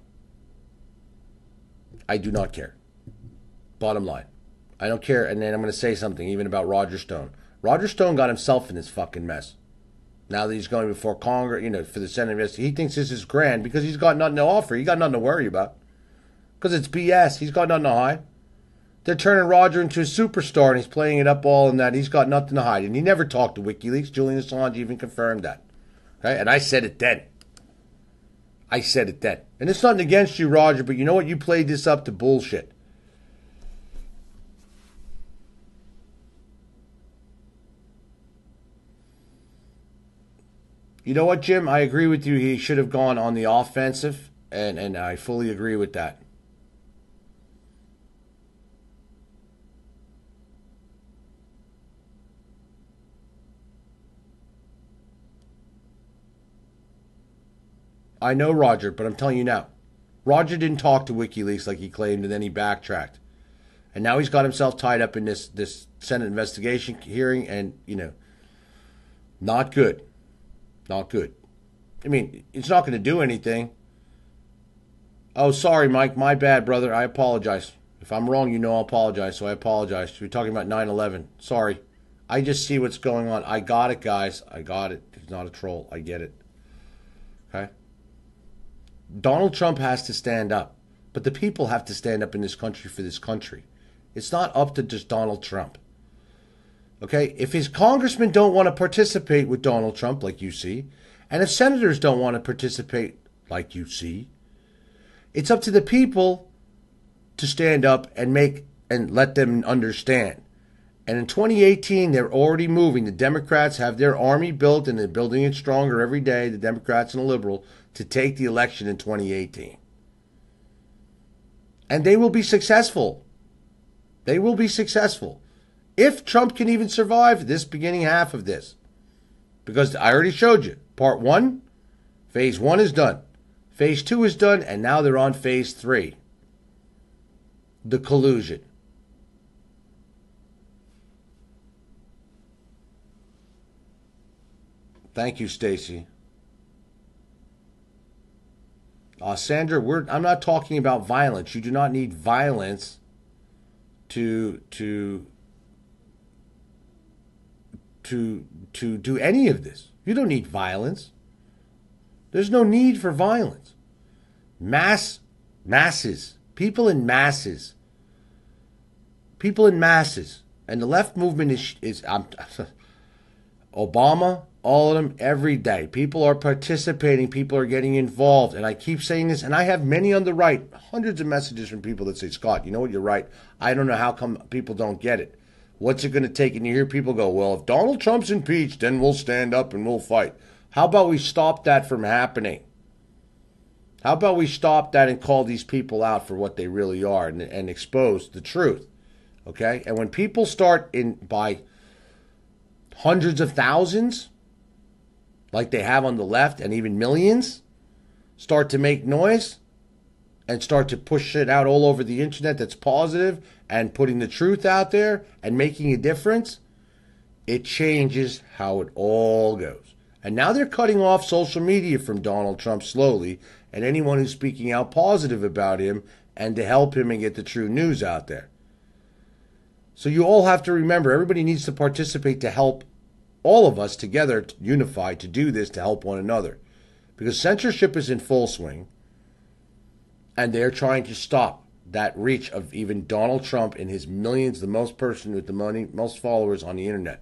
I do not care. Bottom line. I don't care. And then I'm going to say something even about Roger Stone. Roger Stone got himself in this fucking mess. Now that he's going before Congress, for the Senate investigation, he thinks this is grand because he's got nothing to offer. He got nothing to worry about. Because it's BS. He's got nothing to hide. They're turning Roger into a superstar and he's playing it up all in that. He's got nothing to hide. And he never talked to WikiLeaks. Julian Assange even confirmed that. Okay? And I said it then. I said it then. And it's nothing against you, Roger, but you know what? You played this up to bullshit. You know what, Jim? I agree with you. He should have gone on the offensive, and I fully agree with that. I know, Roger, but I'm telling you now. Roger didn't talk to WikiLeaks like he claimed, and then he backtracked. And now he's got himself tied up in this Senate investigation hearing, and, not good. Not good. I mean, it's not going to do anything. Oh, sorry, Mike. My bad, brother. I apologize. If I'm wrong, I'll apologize. So I apologize. We're talking about 9/11. Sorry. I just see what's going on. I got it, guys. I got it. He's not a troll. I get it. Okay? Donald Trump has to stand up. But the people have to stand up in this country for this country. It's not up to just Donald Trump. Okay? If his congressmen don't want to participate with Donald Trump, like you see, and if senators don't want to participate, like you see, it's up to the people to stand up and let them understand. And in 2018, they're already moving. The Democrats have their army built, and they're building it stronger every day, the Democrats and the liberal, to take the election in 2018. And they will be successful. They will be successful. If Trump can even survive this beginning half of this. Because I already showed you. Part 1, phase 1 is done. Phase 2 is done, and now they're on phase 3. The collusion. Thank you, Stacy. Sandra, I'm not talking about violence. You do not need violence to do any of this. You don't need violence. There's no need for violence. Masses. People in masses. People in masses. And the left movement is Obama, all of them, every day. People are participating. People are getting involved. And I keep saying this, and I have many on the right, hundreds of messages from people that say, Scott, you know what, you're right. I don't know how come people don't get it. What's it going to take? And you hear people go, well, if Donald Trump's impeached, then we'll stand up and we'll fight. How about we stop that from happening? How about we stop that and call these people out for what they really are and expose the truth? Okay? And when people start by hundreds of thousands, like they have on the left, and even millions, start to make noise and start to push it out all over the internet that's positive and putting the truth out there and making a difference, it changes how it all goes. And now they're cutting off social media from Donald Trump slowly, and anyone who's speaking out positive about him and to help him and get the true news out there. So you all have to remember, everybody needs to participate to help all of us together, unify, to do this, to help one another. Because censorship is in full swing, and they're trying to stop that reach of even Donald Trump and his millions, the most person with the money, most followers on the internet.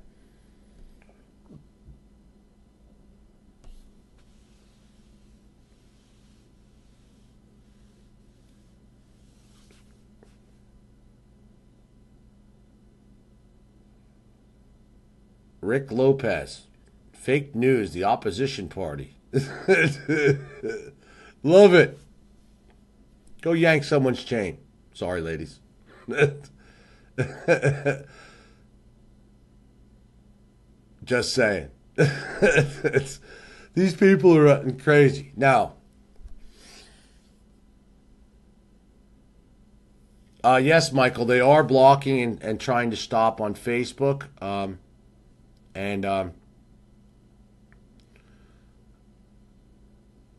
Rick Lopez, fake news, the opposition party. Love it. Go yank someone's chain. Sorry, ladies. Just saying. These people are crazy. Now, yes, Michael, they are blocking and trying to stop on Facebook.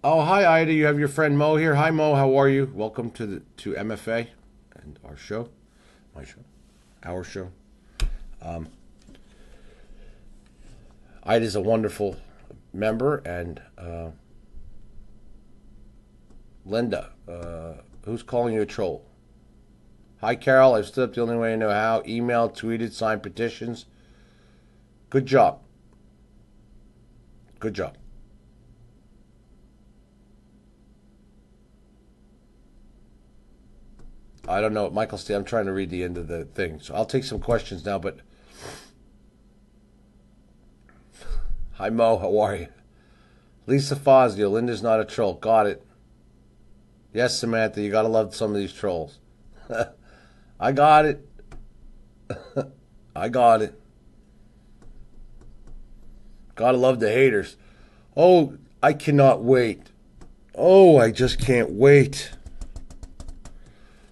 Oh, hi, Ida. You have your friend Mo here. Hi, Mo. How are you? Welcome to MFA and our show. My show. Our show. Ida's a wonderful member. And Linda, who's calling you a troll? Hi, Carol. I've stood up the only way I know how. Emailed, tweeted, signed petitions. Good job. Good job. I don't know. Michael, I'm trying to read the end of the thing. So I'll take some questions now, but... Hi, Mo. How are you? Lisa Fazio, Linda's not a troll. Got it. Yes, Samantha, you got to love some of these trolls. I got it. I got it. Gotta love the haters. Oh, I cannot wait. Oh, I just can't wait.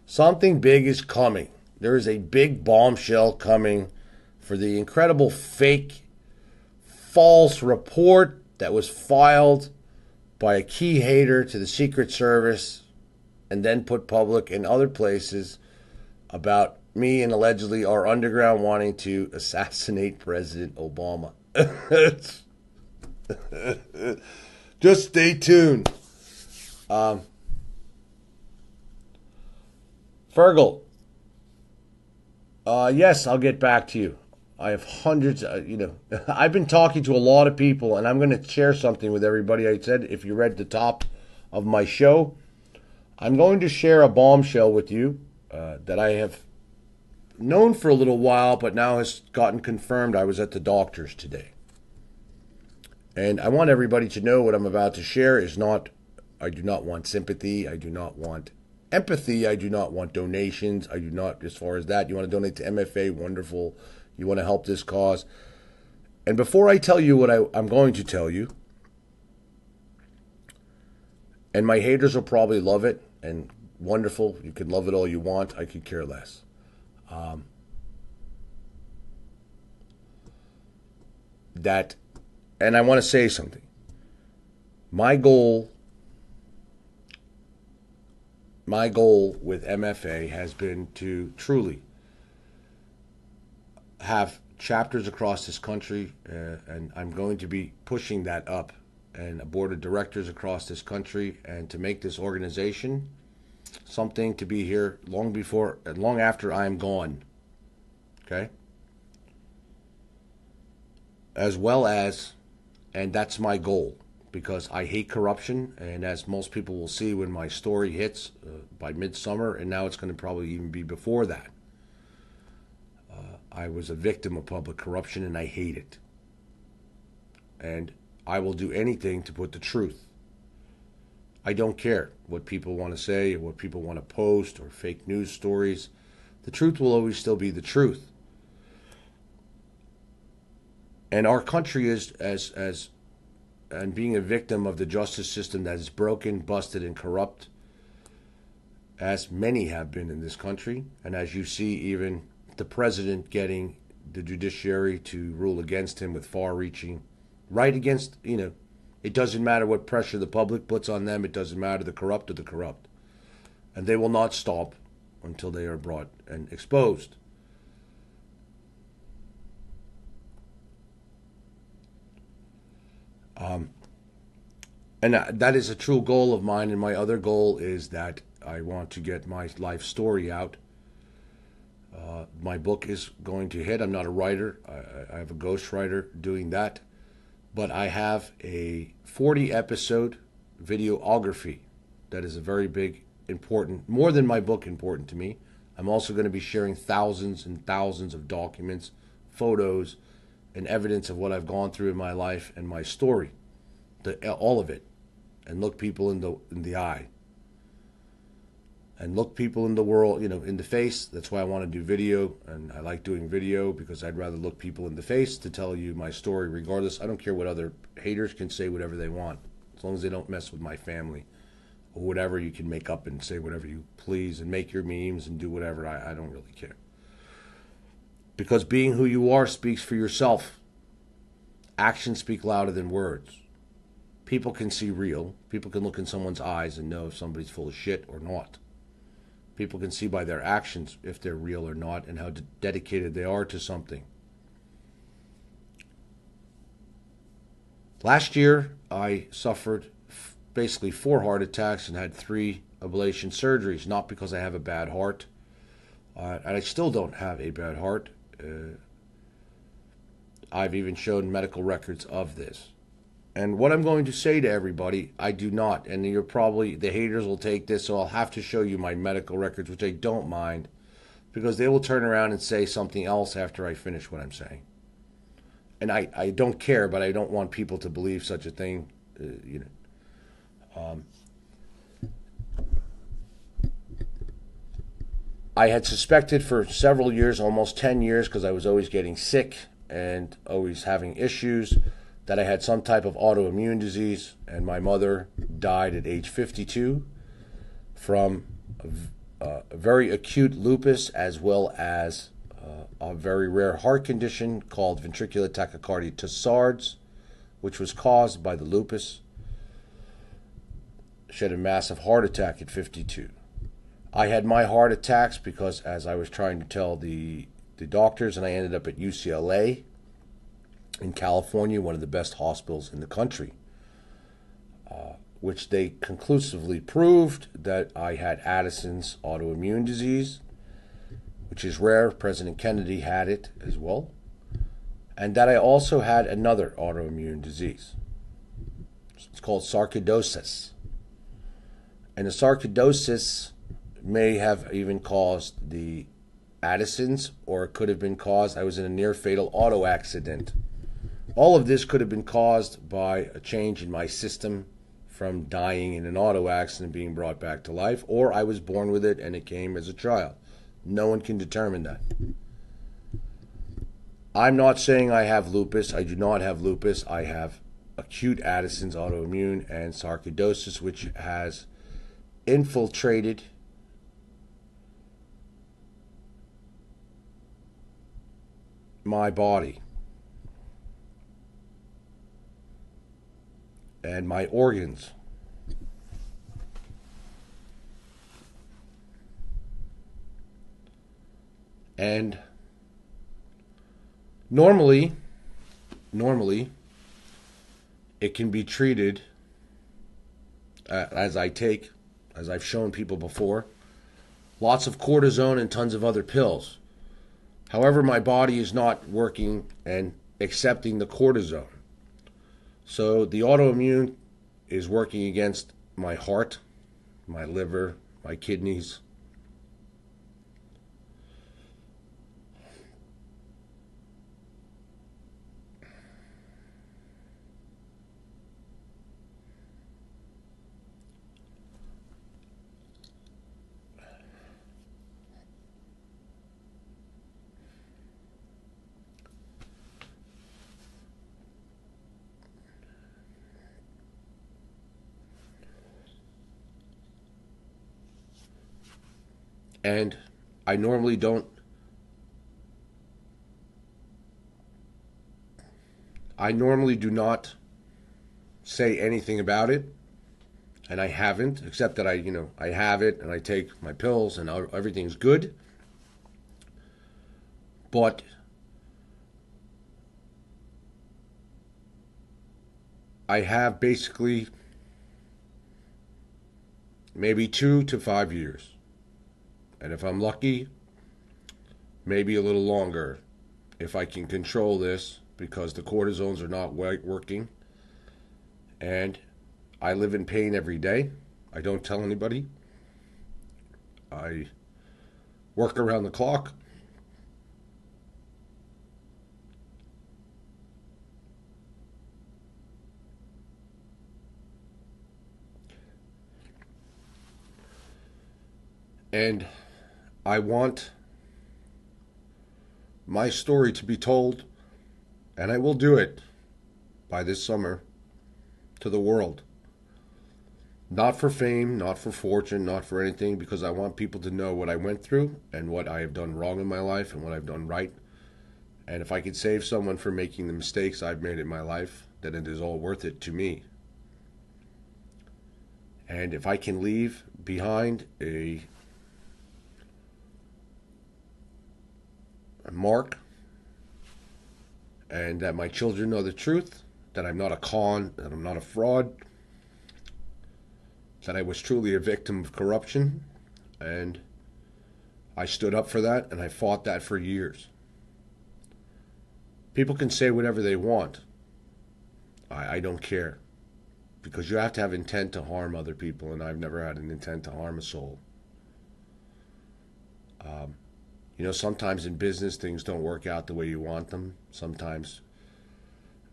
Something big is coming. There is a big bombshell coming for the incredible fake, false report that was filed by a key hater to the Secret Service and then put public in other places about me and allegedly our underground wanting to assassinate President Obama. Just stay tuned. Fergal. Yes, I'll get back to you. I have hundreds, I've been talking to a lot of people, and I'm going to share something with everybody. I said, if you read the top of my show, I'm going to share a bombshell with you that I have known for a little while, but now has gotten confirmed. I was at the doctor's today. And I want everybody to know what I'm about to share is not, I do not want sympathy. I do not want empathy. I do not want donations. I do not, as far as that, you want to donate to MFA, wonderful. You want to help this cause. And before I tell you what I'm going to tell you, and my haters will probably love it, and wonderful, you can love it all you want, I could care less. And I want to say something. My goal with MFA has been to truly have chapters across this country, and I'm going to be pushing that up, and a board of directors across this country, and to make this organization something to be here long before and long after I'm gone. Okay? As well as, and that's my goal, because I hate corruption, and as most people will see when my story hits by midsummer, and now it's going to probably even be before that, I was a victim of public corruption, and I hate it. And I will do anything to put the truth. I don't care what people want to say or what people want to post or fake news stories. The truth will always still be the truth. And our country is and being a victim of the justice system that is broken, busted, and corrupt, as many have been in this country, and as you see, even the president getting the judiciary to rule against him with far-reaching, right against, it doesn't matter what pressure the public puts on them, it doesn't matter, the corrupt are the corrupt. And they will not stop until they are brought and exposed. And that is a true goal of mine, and my other goal is that I want to get my life story out. My book is going to hit. I'm not a writer. I have a ghostwriter doing that. But I have a 40-episode videography that is a very big, important, more than my book important to me. I'm also going to be sharing thousands and thousands of documents, photos, and evidence of what I've gone through in my life and my story. All of it. And look people in the eye. And look people in the world, in the face. That's why I want to do video, and I like doing video because I'd rather look people in the face to tell you my story regardless. I don't care what other haters can say whatever they want. As long as they don't mess with my family or whatever, you can make up and say whatever you please and make your memes and do whatever. I don't really care. Because being who you are speaks for yourself. Actions speak louder than words. People can see real. People can look in someone's eyes and know if somebody's full of shit or not. People can see by their actions if they're real or not and how dedicated they are to something. Last year, I suffered basically 4 heart attacks and had 3 ablation surgeries, not because I have a bad heart. And I still don't have a bad heart. I've even shown medical records of this. And what I'm going to say to everybody, I do not. And you're probably, the haters will take this, so I'll have to show you my medical records, which I don't mind, because they will turn around and say something else after I finish what I'm saying. And I don't care, but I don't want people to believe such a thing. I had suspected for several years, almost 10 years, because I was always getting sick and always having issues, that I had some type of autoimmune disease, and my mother died at age 52 from a very acute lupus, as well as a very rare heart condition called ventricular tachycardia Tossard's, which was caused by the lupus. She had a massive heart attack at 52. I had my heart attacks because, as I was trying to tell the doctors, and I ended up at UCLA in California, one of the best hospitals in the country, which they conclusively proved that I had Addison's autoimmune disease, which is rare. President Kennedy had it as well. And that I also had another autoimmune disease. It's called sarcoidosis. And the sarcoidosis may have even caused the Addison's, or it could have been caused, I was in a near-fatal auto accident. All of this could have been caused by a change in my system from dying in an auto accident being brought back to life, or I was born with it and it came as a child. No one can determine that. I'm not saying I have lupus. I do not have lupus. I have acute Addison's autoimmune and sarcoidosis, which has infiltrated my body and my organs. And normally it can be treated as I've shown people before, lots of cortisone and tons of other pills. However, my body is not working and accepting the cortisone. So the autoimmune is working against my heart, my liver, my kidneys. And I normally do not say anything about it, and I haven't, except that I have it and I take my pills and everything's good. But I have basically maybe 2 to 5 years. And if I'm lucky, maybe a little longer, if I can control this, because the cortisones are not working. And I live in pain every day. I don't tell anybody. I work around the clock. And I want my story to be told, and I will do it by this summer, to the world. Not for fame, not for fortune, not for anything, because I want people to know what I went through and what I have done wrong in my life and what I've done right. And if I could save someone from making the mistakes I've made in my life, then it is all worth it to me. And if I can leave behind a mark, and that my children know the truth, that I'm not a con, that I'm not a fraud, that I was truly a victim of corruption, and I stood up for that, and I fought that for years. People can say whatever they want. I don't care, because you have to have intent to harm other people, and I've never had an intent to harm a soul. You know, sometimes in business things don't work out the way you want them. Sometimes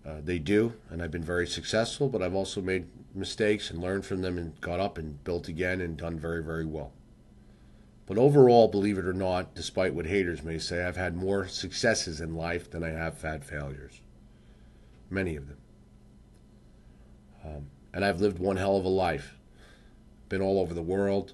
they do, and I've been very successful, but I've also made mistakes and learned from them and got up and built again and done very, very well. But overall, believe it or not, despite what haters may say, I've had more successes in life than I have had failures. Many of them. And I've lived one hell of a life. Been all over the world.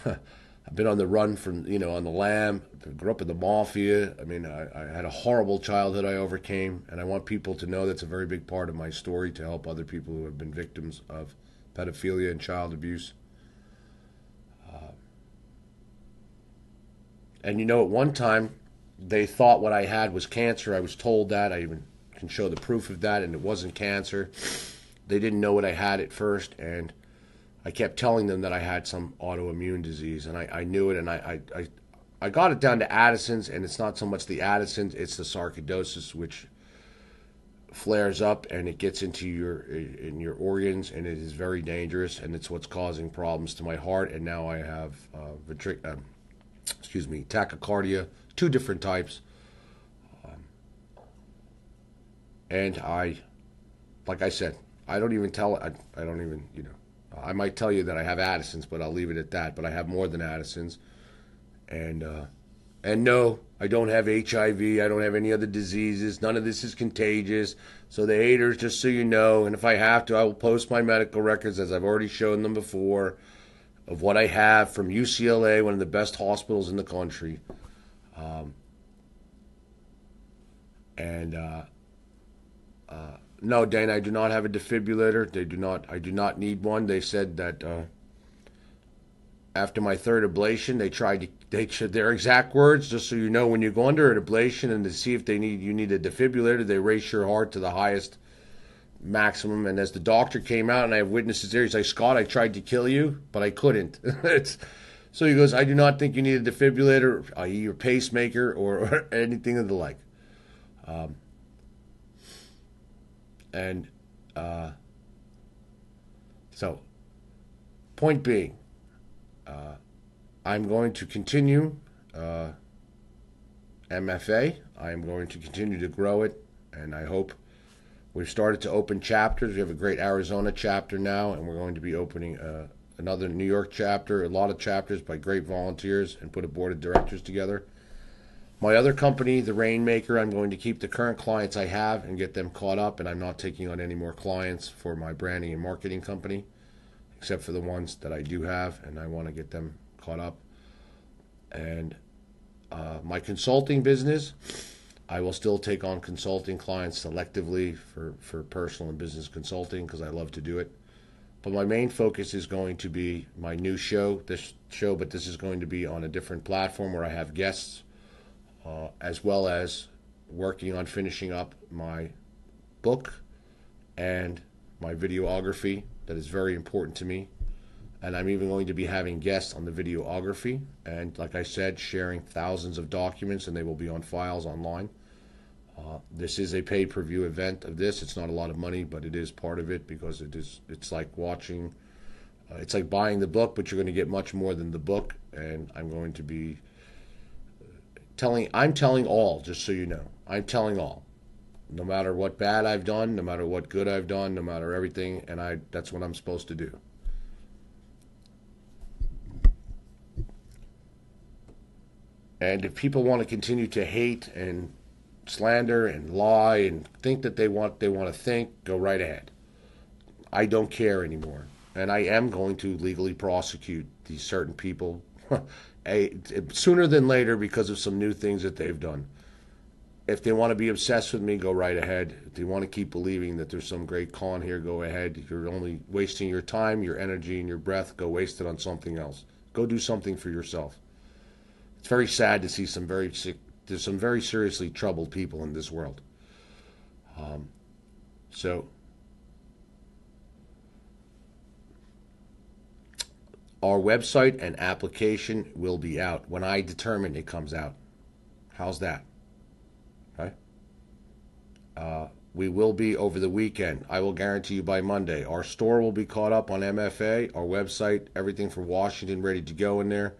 I've been on the run from, you know, on the lam. Grew up in the mafia. I mean, I had a horrible childhood I overcame, and I want people to know that's a very big part of my story, to help other people who have been victims of pedophilia and child abuse. And you know, at one time, they thought what I had was cancer. I was told that. I even can show the proof of that, and it wasn't cancer. They didn't know what I had at first, and I kept telling them that I had some autoimmune disease, and I knew it, and I got it down to Addison's, and it's not so much the Addison's, it's the sarcoidosis, which flares up and it gets into your organs, and it is very dangerous, and it's what's causing problems to my heart. And now I have tachycardia, 2 different types, and like I said, I don't even tell. I don't even, you know. I might tell you that I have Addison's, but I'll leave it at that. But I have more than Addison's, and no, I don't have HIV. I don't have any other diseases. None of this is contagious. So the haters, just so you know, and if I have to, I will post my medical records, as I've already shown them before, of what I have from UCLA, one of the best hospitals in the country. No, Dana, I do not have a defibrillator. I do not need one. They said that after my 3rd ablation, their exact words, just so you know, when you go under an ablation and to see if you need a defibrillator, they race your heart to the highest maximum. And as the doctor came out, and I have witnesses there, he's like, Scott, I tried to kill you, but I couldn't. So he goes, I do not think you need a defibrillator, i.e. your pacemaker, or anything of the like. So, point being, I'm going to continue MFA. I am going to continue to grow it, and I hope we've started to open chapters. We have a great Arizona chapter now, and we're going to be opening another New York chapter, a lot of chapters by great volunteers, and put a board of directors together. My other company, The Rainmaker, I'm going to keep the current clients I have and get them caught up, and I'm not taking on any more clients for my branding and marketing company, except for the ones that I do have, and I want to get them caught up. And my consulting business, I will still take on consulting clients selectively for personal and business consulting, because I love to do it. But my main focus is going to be my new show, but this is going to be on a different platform where I have guests, as well as working on finishing up my book and my videography. That is very important to me. And I'm even going to be having guests on the videography. And like I said, sharing thousands of documents, and they will be on files online. This is a pay-per-view event of this. It's not a lot of money, but it is part of it, because it's like watching, it's like buying the book, but you're going to get much more than the book. And I'm going to be I'm telling all, just so you know. I'm telling all. No matter what bad I've done, no matter what good I've done, no matter everything, and that's what I'm supposed to do. And if people want to continue to hate and slander and lie and think that they want to think, go right ahead. I don't care anymore. And I am going to legally prosecute these certain people sooner than later, because of some new things that they've done. If they want to be obsessed with me, go right ahead. If they want to keep believing that there's some great con here, go ahead. You're only wasting your time, your energy, and your breath. Go waste it on something else. Go do something for yourself. It's very sad to see there's some very seriously troubled people in this world. So our website and application will be out when I determine it comes out. How's that? Okay. We will be over the weekend. I will guarantee you by Monday. Our store will be caught up on MFA, our website, everything for Washington ready to go in there.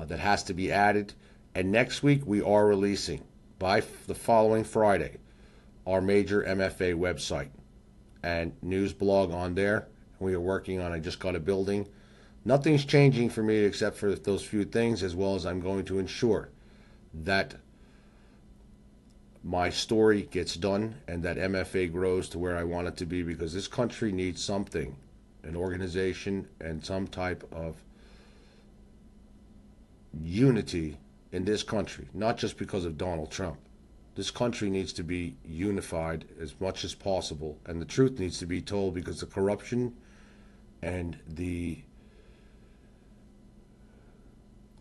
That has to be added. And next week we are releasing, by the following Friday, our major MFA website and news blog on there. We are working on, I just got a building. Nothing's changing for me except for those few things, as well as I'm going to ensure that my story gets done and that MFA grows to where I want it to be, because this country needs something, an organization and some type of unity in this country, not just because of Donald Trump. This country needs to be unified as much as possible, and the truth needs to be told, because the corruption and the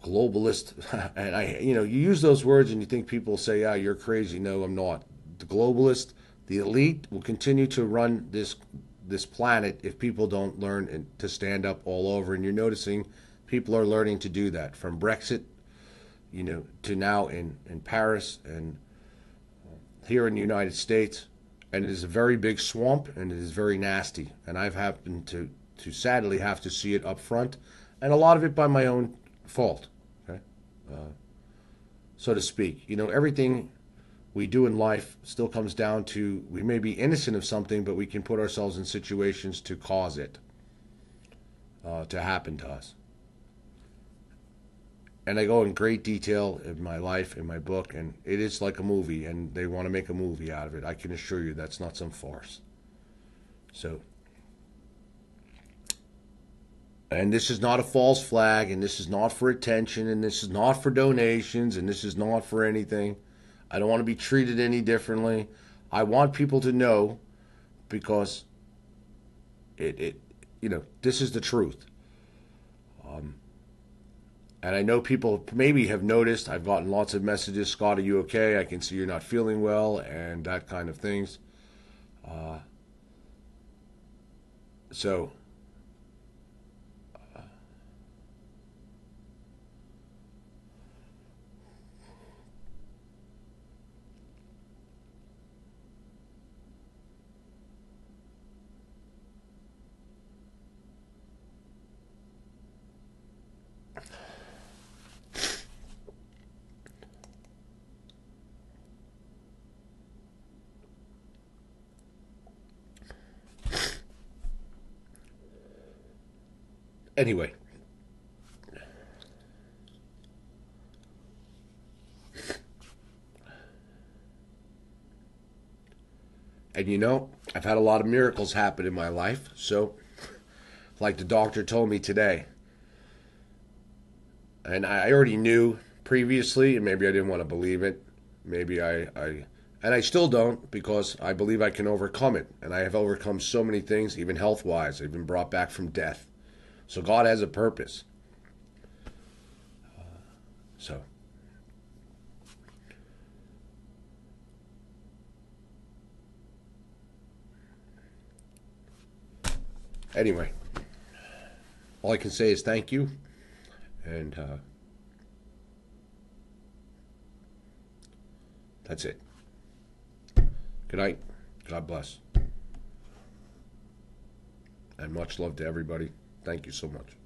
globalist, and you use those words and you think people say, "Yeah, you're crazy." No, I'm not. The globalist, the elite will continue to run this planet if people don't learn to stand up all over. And you're noticing people are learning to do that, from Brexit, to now in Paris and here in the United States. And it is a very big swamp, and it is very nasty. And I've happened to sadly have to see it up front, and a lot of it by my own fault, okay? So to speak. Everything we do in life still comes down to, we may be innocent of something, but we can put ourselves in situations to cause it to happen to us. And I go in great detail in my life, in my book, and it is like a movie, and they want to make a movie out of it. I can assure you that's not some farce. So, and this is not a false flag, and this is not for attention, and this is not for donations, and this is not for anything. I don't want to be treated any differently. I want people to know, because this is the truth. And I know people maybe have noticed, I've gotten lots of messages, "Scott, are you okay? I can see you're not feeling well," and that kind of things. So, anyway, and I've had a lot of miracles happen in my life. So, like the doctor told me today, and I already knew previously, and maybe I didn't want to believe it. Maybe and I still don't, because I believe I can overcome it. And I have overcome so many things, even health-wise. I've been brought back from death. So God has a purpose. So, anyway, all I can say is thank you, and that's it. Good night. God bless. And much love to everybody. Thank you so much.